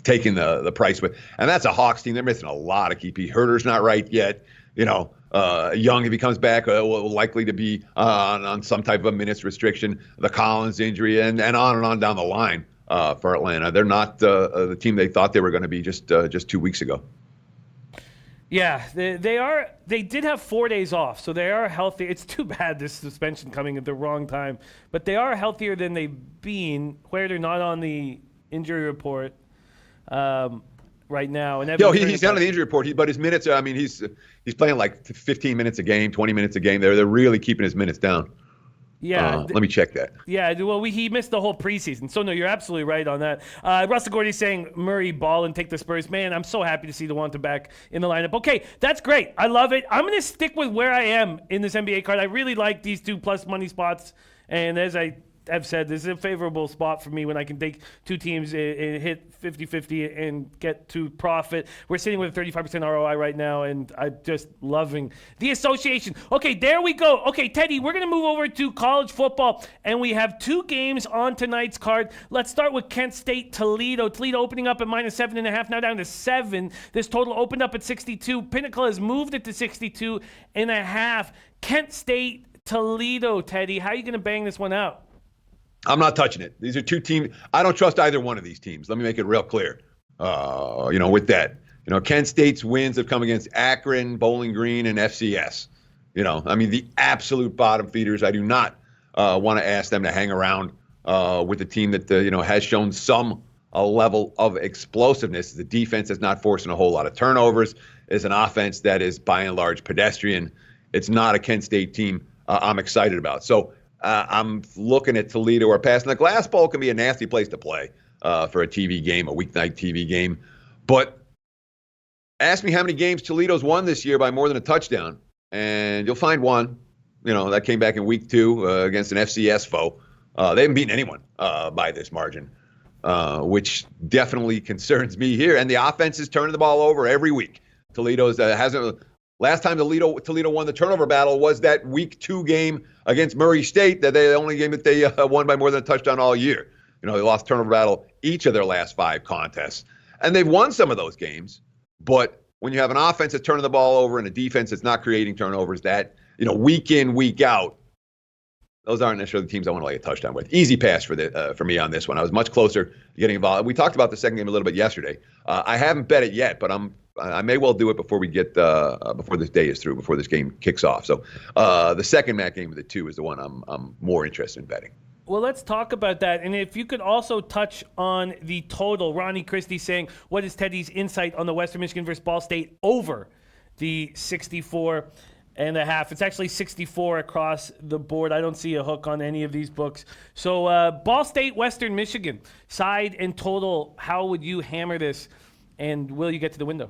taking the price with. And that's a Hawks team. They're missing a lot of key pieces. Herter's not right yet. Young, if he comes back, will likely to be on some type of a minutes restriction. The Collins injury, and on down the line for Atlanta. They're not the team they thought they were going to be just 2 weeks ago. Yeah, they are. They did have 4 days off, so they are healthy. It's too bad this suspension coming at the wrong time, but they are healthier than they've been. Where they're not on the injury report right now. And he's not on the injury report. But his minutes. He's playing like 15 minutes a game, 20 minutes a game. They're really keeping his minutes down. Yeah. Let me check that. Yeah, well, he missed the whole preseason. So, no, you're absolutely right on that. Russell Gordy's saying Murray ball and take the Spurs. Man, I'm so happy to see DeWanta back in the lineup. Okay, that's great. I love it. I'm going to stick with where I am in this NBA card. I really like these 2 plus money spots. And as I have said, this is a favorable spot for me when I can take 2 teams and hit 50-50 and get to profit. We're sitting with a 35% ROI right now, and I'm just loving the association. Okay, there we go. Okay, Teddy, we're going to move over to college football, and we have 2 games on tonight's card. Let's start with Kent State, Toledo. Toledo opening up at -7.5, now down to 7. This total opened up at 62. Pinnacle has moved it to 62.5. Kent State, Toledo, Teddy. How are you going to bang this one out? I'm not touching it. These are 2 teams. I don't trust either one of these teams. Let me make it real clear. With that, Kent State's wins have come against Akron, Bowling Green, and FCS. The absolute bottom feeders. I do not want to ask them to hang around with a team that has shown some level of explosiveness. The defense is not forcing a whole lot of turnovers. It's an offense that is by and large pedestrian. It's not a Kent State team I'm excited about. So I'm looking at Toledo or pass. And the Glass Bowl can be a nasty place to play for a TV game, a weeknight TV game. But ask me how many games Toledo's won this year by more than a touchdown, and you'll find one. That came back in week 2 against an FCS foe. They haven't beaten anyone by this margin, which definitely concerns me here. And the offense is turning the ball over every week. Toledo's hasn't. Last time Toledo won the turnover battle was that week 2 game against Murray State, the only game that they won by more than a touchdown all year. They lost turnover battle each of their last 5 contests. And they've won some of those games. But when you have an offense that's turning the ball over and a defense that's not creating turnovers, that, week in, week out, those aren't necessarily the teams I want to lay a touchdown with. Easy pass for me on this one. I was much closer to getting involved. We talked about the second game a little bit yesterday. I haven't bet it yet, but I may well do it before we get before this day is through, before this game kicks off. So the second MAC game of the 2 is the one I'm more interested in betting. Well, let's talk about that. And if you could also touch on the total. Ronnie Christie saying, what is Teddy's insight on the Western Michigan versus Ball State over the 64.5? It's actually 64 across the board. I don't see a hook on any of these books. So Ball State, Western Michigan, side and total, how would you hammer this? And will you get to the window?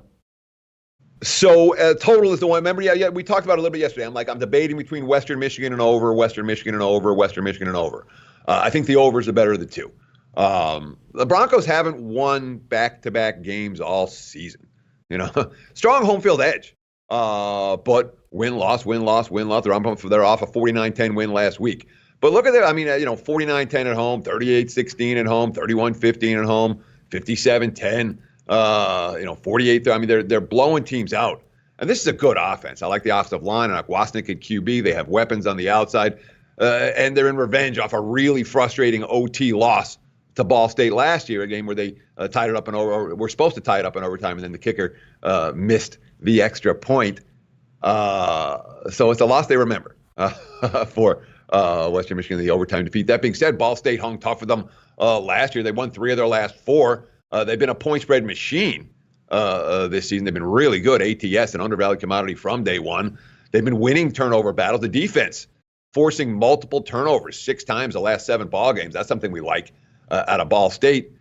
So total is the one. Remember, yeah, we talked about it a little bit yesterday. I'm debating between Western Michigan and over, Western Michigan and over, Western Michigan and over. I think the over is the better of the 2. The Broncos haven't won back-to-back games all season. Strong home field edge. But win-loss. They're off a 49-10 win last week. But look at that. 49-10 at home, 38-16 at home, 31-15 at home, 57-10. 48. They're blowing teams out, and this is a good offense. I like the offensive line. I like Wasnick at QB. They have weapons on the outside, and they're in revenge off a really frustrating OT loss to Ball State last year, a game where they tied it up were supposed to tie it up in overtime, and then the kicker missed the extra point. So it's a loss they remember for Western Michigan, the overtime defeat. That being said, Ball State hung tough with them last year. They won 3 of their last 4. They've been a point spread machine this season. They've been really good. ATS, an undervalued commodity from day one. They've been winning turnover battles. The defense forcing multiple turnovers 6 times the last 7 ball games. That's something we like out of Ball State.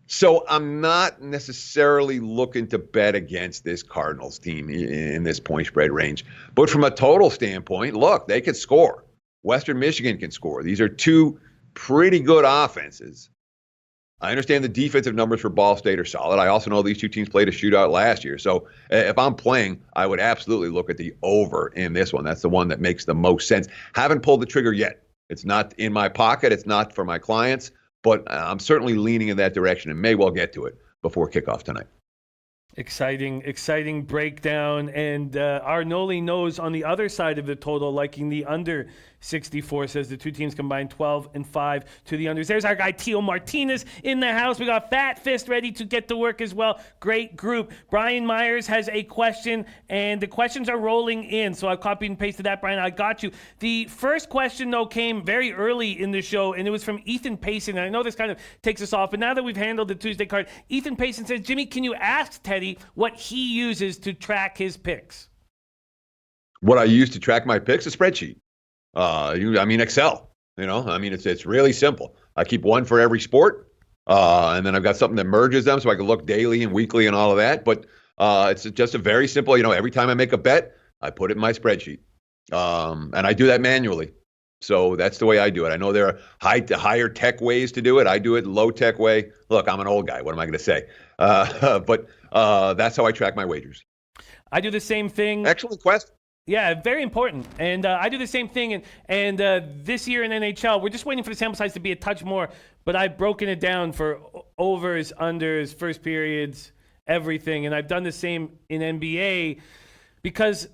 So I'm not necessarily looking to bet against this Cardinals team in this point spread range. But from a total standpoint, look, they could score. Western Michigan can score. These are 2 pretty good offenses. I understand the defensive numbers for Ball State are solid. I also know these 2 teams played a shootout last year. So if I'm playing, I would absolutely look at the over in this one. That's the one that makes the most sense. Haven't pulled the trigger yet. It's not in my pocket. It's not for my clients. But I'm certainly leaning in that direction and may well get to it before kickoff tonight. Exciting breakdown. And Arnoli knows on the other side of the total, liking the under 64, says the 2 teams combined 12-5 to the unders. There's our guy Tio Martinez in the house. We got Fat Fist ready to get to work as well. Great group. Brian Myers has a question, and the questions are rolling in. So I copied and pasted that, Brian. I got you. The first question, though, came very early in the show, and it was from Ethan Payson. And I know this kind of takes us off, but now that we've handled the Tuesday card, Ethan Payson says, Jimmy, can you ask Teddy what he uses to track his picks? What I use to track my picks? A spreadsheet. Excel. It's really simple. I keep one for every sport, and then I've got something that merges them so I can look daily and weekly and all of that. But it's just a very simple, every time I make a bet, I put it in my spreadsheet. And I do that manually. So that's the way I do it. I know there are higher tech ways to do it. I do it low tech way. Look, I'm an old guy. What am I going to say? But that's how I track my wagers. I do the same thing. Excellent question. Yeah, very important. And I do the same thing. And this year in NHL, we're just waiting for the sample size to be a touch more. But I've broken it down for overs, unders, first periods, everything. And I've done the same in NBA because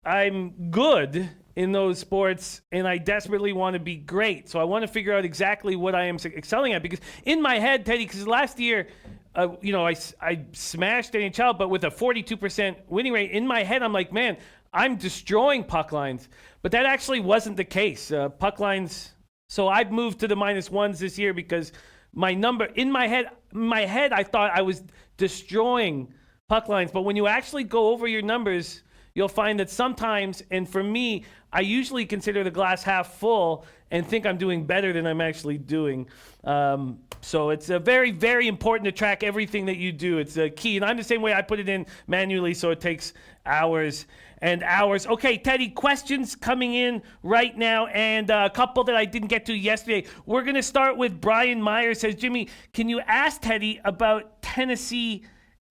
I'm good in those sports and I desperately want to be great. So I want to figure out exactly what I am excelling at. Because in my head, Teddy, because last year, I smashed NHL, but with a 42% winning rate. In my head, I'm like, man, I'm destroying puck lines. But that actually wasn't the case. Puck lines. So I've moved to the -1s this year because my number in my head, I thought I was destroying puck lines. But when you actually go over your numbers, you'll find that sometimes, and for me, I usually consider the glass half full and think I'm doing better than I'm actually doing. So it's a very, very important to track everything that you do. It's a key. And I'm the same way. I put it in manually, so it takes hours and hours. Okay, Teddy, questions coming in right now, and a couple that I didn't get to yesterday. We're going to start with Brian Meyer. Says, Jimmy, can you ask Teddy about Tennessee,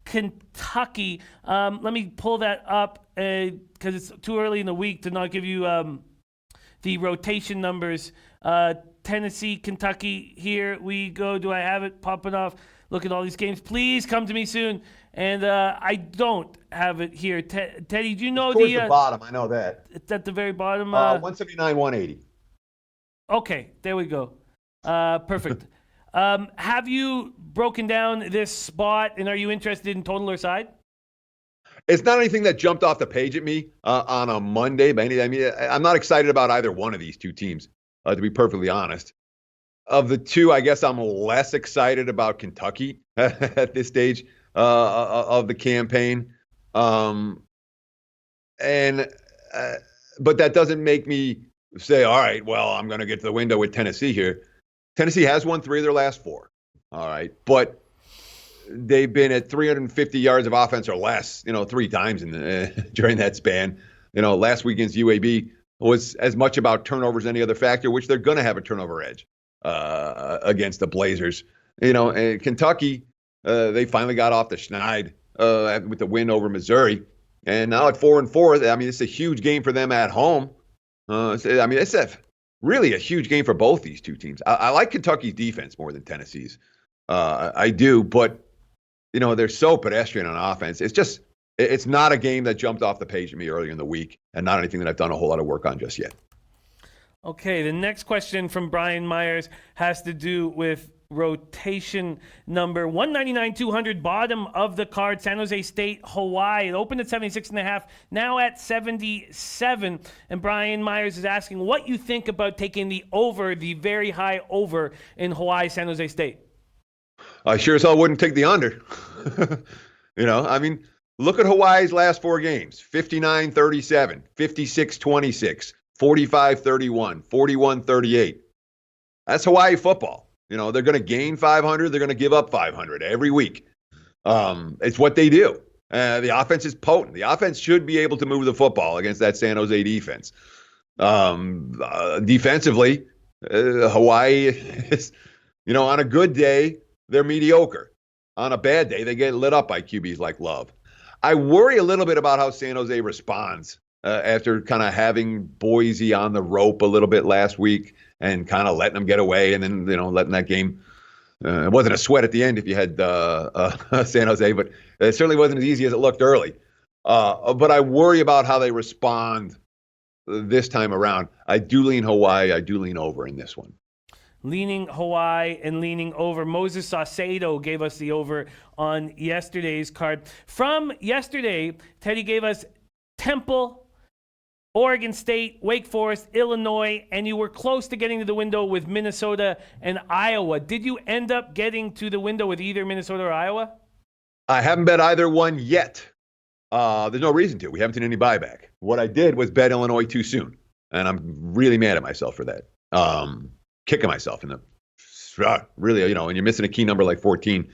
Kentucky? Let me pull that up because it's too early in the week to not give you the rotation numbers. Tennessee, Kentucky, here we go. Do I have it popping off? Look at all these games. Please come to me soon. And I don't have it here. Teddy, do you know towards the bottom? I know that. It's at the very bottom. 179, 180. Okay, there we go. Perfect. Have you broken down this spot, and are you interested in total or side? It's not anything that jumped off the page at me on a Monday. But I mean, I'm not excited about either one of these two teams, to be perfectly honest. Of the two, I guess I'm less excited about Kentucky at this stage of the campaign. But that doesn't make me say, all right, well, I'm going to get to the window with Tennessee here. Tennessee has won 3 of their last 4. All right. But they've been at 350 yards of offense or less, 3 times during that span. Last week against UAB was as much about turnovers as any other factor, which they're going to have a turnover edge against the Blazers. And Kentucky, they finally got off the schneid with the win over Missouri. And now at 4-4, I mean, it's a huge game for them at home. It's really a huge game for both these two teams. I like Kentucky's defense more than Tennessee's. I do, but they're so pedestrian on offense. It's not a game that jumped off the page at me earlier in the week, and not anything that I've done a whole lot of work on just yet. Okay, the next question from Brian Myers has to do with rotation number 199-200, bottom of the card, San Jose State, Hawaii. It opened at 76.5, now at 77. And Brian Myers is asking what you think about taking the over, the very high over in Hawaii, San Jose State. I sure as hell wouldn't take the under. Look at Hawaii's last 4 games: 59-37, 56-26, 45-31, 41-38. That's Hawaii football. They're going to gain 500. They're going to give up 500 every week. It's what they do. The offense is potent. The offense should be able to move the football against that San Jose defense. Defensively, Hawaii is, on a good day, they're mediocre. On a bad day, they get lit up by QBs like Love. I worry a little bit about how San Jose responds after kind of having Boise on the rope a little bit last week and kind of letting them get away, and then letting that game. It wasn't a sweat at the end if you had San Jose, but it certainly wasn't as easy as it looked early. But I worry about how they respond this time around. I do lean Hawaii. I do lean over in this one. Leaning Hawaii and leaning over. Moses Saucedo gave us the over on yesterday's card. From yesterday, Teddy gave us Temple, Oregon State, Wake Forest, Illinois, and you were close to getting to the window with Minnesota and Iowa. Did you end up getting to the window with either Minnesota or Iowa? I haven't bet either one yet. There's no reason to. We haven't seen any buyback. What I did was bet Illinois too soon, and I'm really mad at myself for that. Kicking myself in the really, when you're missing a key number like 14,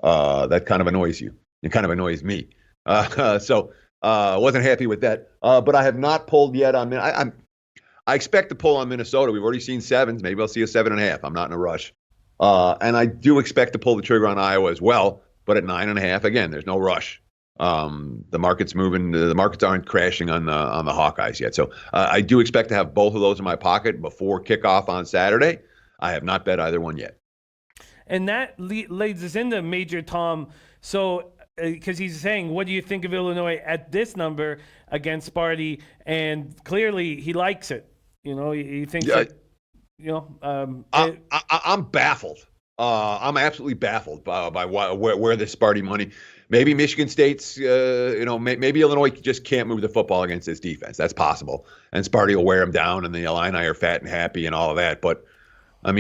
that kind of annoys you. It kind of annoys me. So wasn't happy with that. But I have not pulled yet on. I expect to pull on Minnesota. We've already seen 7s. Maybe I'll see a 7.5. I'm not in a rush. And I do expect to pull the trigger on Iowa as well. But at 9.5, again, there's no rush. The market's moving. The markets aren't crashing on the Hawkeyes yet. So I do expect to have both of those in my pocket before kickoff on Saturday. I have not bet either one yet. And that leads us into Major Tom. So because he's saying, what do you think of Illinois at this number against Sparty? And clearly he likes it. He thinks that, I'm baffled. I'm absolutely baffled by where this Sparty money. Maybe Michigan State's, maybe Illinois just can't move the football against this defense. That's possible. And Sparty will wear them down, and the Illini are fat and happy and all of that. But, I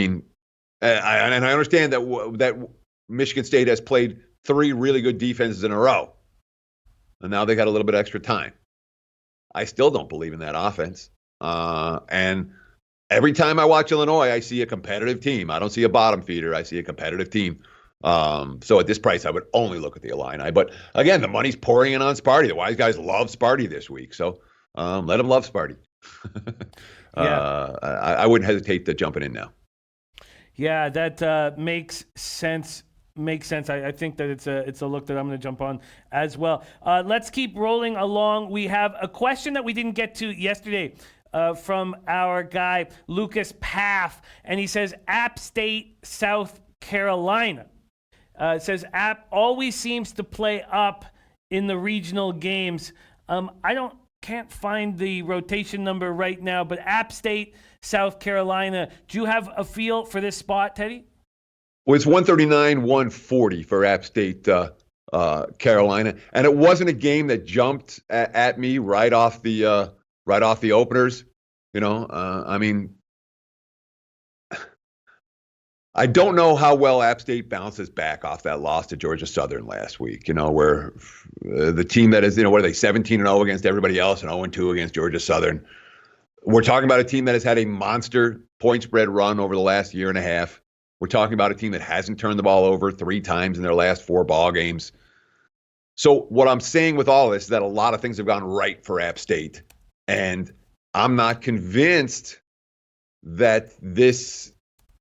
understand that Michigan State has played 3 really good defenses in a row. And now they got a little bit extra time. I still don't believe in that offense. And every time I watch Illinois, I see a competitive team. I don't see a bottom feeder. I see a competitive team. So at this price, I would only look at the Illini. But again, the money's pouring in on Sparty. The wise guys love Sparty this week. So let them love Sparty. I wouldn't hesitate to jumping in now. Yeah, that makes sense. Makes sense. I think that it's a look that I'm going to jump on as well. Let's keep rolling along. We have a question that we didn't get to yesterday from our guy Lucas Paff, and he says App State, South Carolina. It says App always seems to play up in the regional games. Can't find the rotation number right now, but App State, South Carolina. Do you have a feel for this spot, Teddy? Well, it's 139, 140 for App State, Carolina, and it wasn't a game that jumped at me right off the openers. I mean, I don't know how well App State bounces back off that loss to Georgia Southern last week. Where the team that is, what are they, 17-0 against everybody else and 0-2 against Georgia Southern. We're talking about a team that has had a monster point spread run over the last year and a half. We're talking about a team that hasn't turned the ball over 3 times in their last 4 ball games. So what I'm saying with all this is that a lot of things have gone right for App State, and I'm not convinced that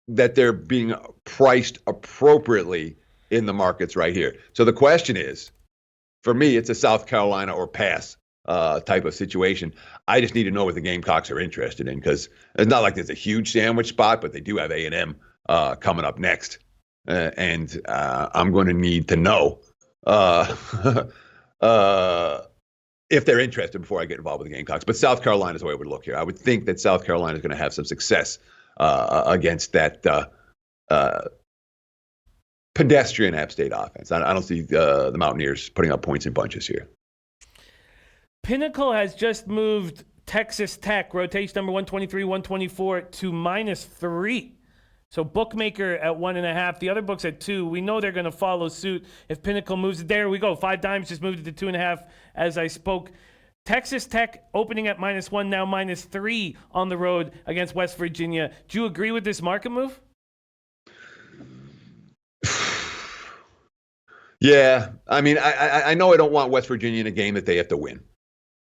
they're being priced appropriately in the markets right here. So the question is, for me, it's a South Carolina or pass type of situation. I just need to know what the Gamecocks are interested in, because it's not like there's a huge sandwich spot, but they do have A&M coming up next. And I'm going to need to know if they're interested before I get involved with the Gamecocks. But South Carolina is the way I would look here. I would think that South Carolina is going to have some success against that pedestrian App State offense. I don't see the Mountaineers putting up points in bunches here. Pinnacle has just moved Texas Tech, rotation number 123, 124 to -3. So bookmaker at 1.5. The other books at 2. We know they're going to follow suit if Pinnacle moves it. There we go. 5 dimes just moved it to 2.5 as I spoke. Texas Tech opening at -1, now -3 on the road against West Virginia. Do you agree with this market move? Yeah. I mean, I know I don't want West Virginia in a game that they have to win.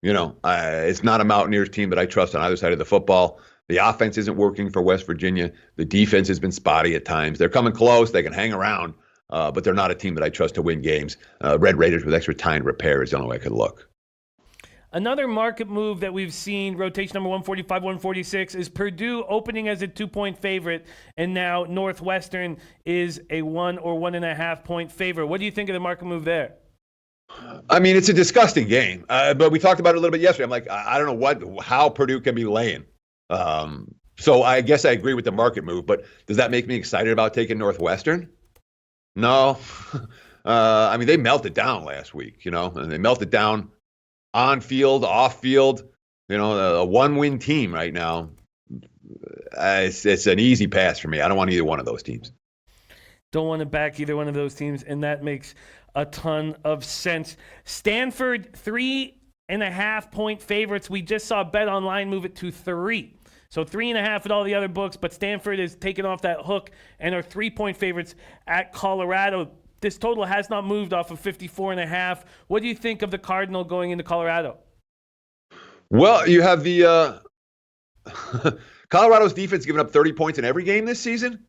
It's not a Mountaineers team that I trust on either side of the football. The offense isn't working for West Virginia. The defense has been spotty at times. They're coming close. They can hang around, but they're not a team that I trust to win games. Red Raiders with extra time to repair is the only way I could look. Another market move that we've seen, rotation number 145, 146, is Purdue opening as a 2-point favorite, and now Northwestern is a 1 or 1.5 point favorite. What do you think of the market move there? I mean, it's a disgusting game, but we talked about it a little bit yesterday. I'm like, I don't know how Purdue can be laying. So I guess I agree with the market move, but does that make me excited about taking Northwestern? No. I mean, they melted down last week, and they melted down on field, off field, a 1-win team right now. It's an easy pass for me. I don't want either one of those teams. Don't want to back either one of those teams, and that makes a ton of sense. Stanford, 3.5 point favorites. We just saw Bet Online move it to 3. So 3.5 at all the other books, but Stanford is taking off that hook and are 3-point favorites at Colorado. This total has not moved off of 54.5. What do you think of the Cardinal going into Colorado? Well, you have the Colorado's defense giving up 30 points in every game this season.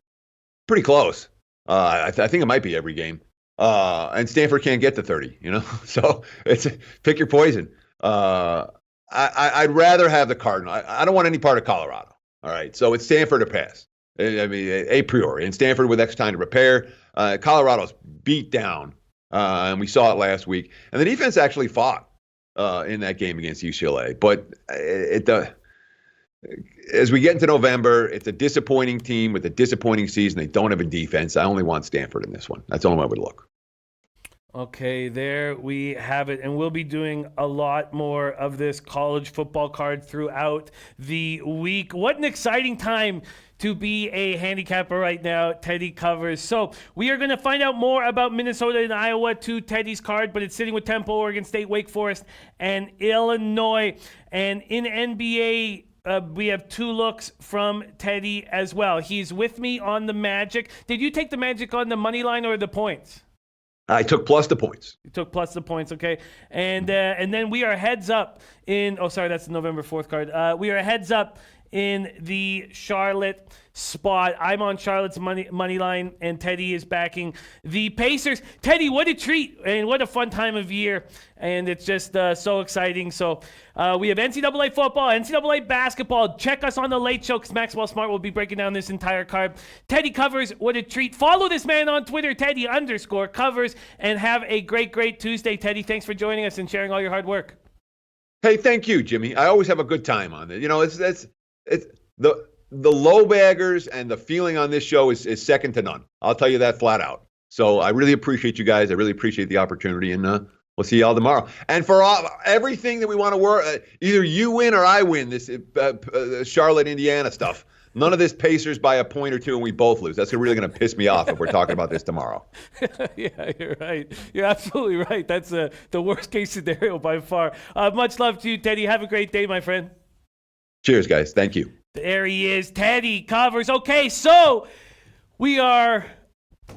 Pretty close. I think it might be every game. And Stanford can't get to 30, So it's pick your poison. I'd rather have the Cardinal. I don't want any part of Colorado. All right. So it's Stanford or pass. I mean, a priori. And Stanford with extra time to repair. Colorado's beat down. And we saw it last week. And the defense actually fought in that game against UCLA. But as we get into November, it's a disappointing team with a disappointing season. They don't have a defense. I only want Stanford in this one. That's the only way I would look. Okay, there we have it. And we'll be doing a lot more of this college football card throughout the week. What an exciting time to be a handicapper right now. Teddy covers. So we are going to find out more about Minnesota and Iowa to Teddy's card, but it's sitting with Temple, Oregon State, Wake Forest, and Illinois. And in NBA, we have 2 looks from Teddy as well. He's with me on the Magic. Did you take the Magic on the money line or the points? I took plus the points. You took plus the points, okay. And then we are heads up in, oh, sorry, that's the November 4th card. We are heads up in the Charlotte spot. I'm on Charlotte's money line, and Teddy is backing the Pacers. Teddy, what a treat, and what a fun time of year, and it's just so exciting. So we have NCAA football, NCAA basketball. Check us on the Late Show, because Maxwell Smart will be breaking down this entire card. Teddy covers, what a treat. Follow this man on Twitter, Teddy_covers, and have a great, great Tuesday. Teddy, thanks for joining us and sharing all your hard work. Hey, thank you, Jimmy. I always have a good time on it. You know, it's the low baggers and the feeling on this show is second to none. I'll tell you that flat out. So I really appreciate you guys. I really appreciate the opportunity, and we'll see y'all tomorrow. And for everything that we want to work, either you win or I win this Charlotte, Indiana stuff. None of this Pacers by a point or 2 and we both lose. That's really going to piss me off if we're talking about this tomorrow. Yeah, you're right. You're absolutely right. That's the worst case scenario by far. Much love to you, Teddy. Have a great day, my friend. Cheers, guys. Thank you. There he is. Teddy covers. Okay, so we are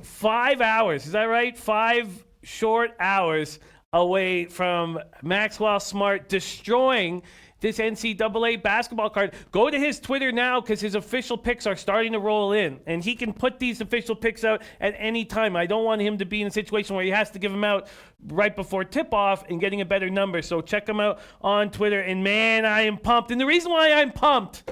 5 hours. Is that right? 5 short hours away from Maxwell Smart destroying this NCAA basketball card. Go to his Twitter now, because his official picks are starting to roll in, and he can put these official picks out at any time. I don't want him to be in a situation where he has to give them out right before tip-off and getting a better number. So check him out on Twitter, and man, I am pumped. And the reason why I'm pumped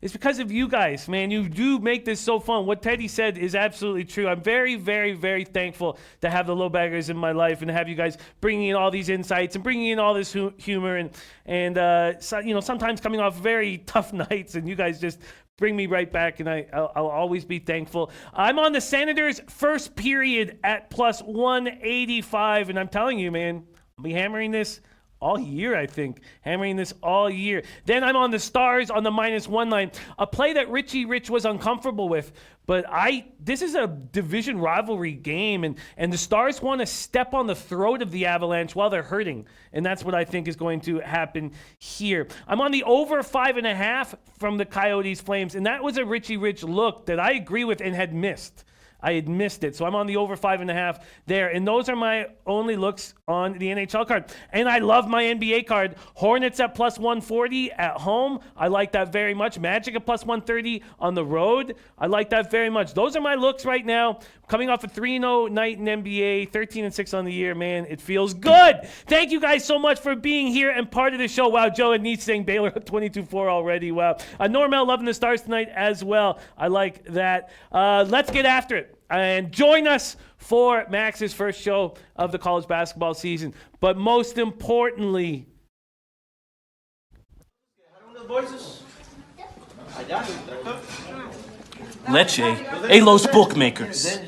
is because of you guys, man. You do make this so fun. What Teddy said is absolutely true. I'm very, very, very thankful to have the low baggers in my life and to have you guys bringing in all these insights and bringing in all this humor and so, you know, sometimes coming off very tough nights, and you guys just bring me right back, and I'll always be thankful. I'm on the Senators first period at plus 185, and I'm telling you, man, I'll be hammering this all year, I think. Hammering this all year. Then I'm on the Stars on the -1 line. A play that Richie Rich was uncomfortable with. But this is a division rivalry game, and the Stars want to step on the throat of the Avalanche while they're hurting. And that's what I think is going to happen here. I'm on the over 5.5 from the Coyotes Flames, and that was a Richie Rich look that I agree with and had missed. I had missed it. So I'm on the over 5.5 there. And those are my only looks on the NHL card. And I love my NBA card. Hornets at plus 140 at home. I like that very much. Magic at plus 130 on the road. I like that very much. Those are my looks right now. Coming off a 3-0 night in NBA, 13-6 on the year, man, it feels good. Thank you guys so much for being here and part of the show. Wow, Joe and Neat saying Baylor up 22-4 already. Wow. Normal loving the Stars tonight as well. I like that. Let's get after it. And join us for Max's first show of the college basketball season. But most importantly, Leche, Elos Bookmakers.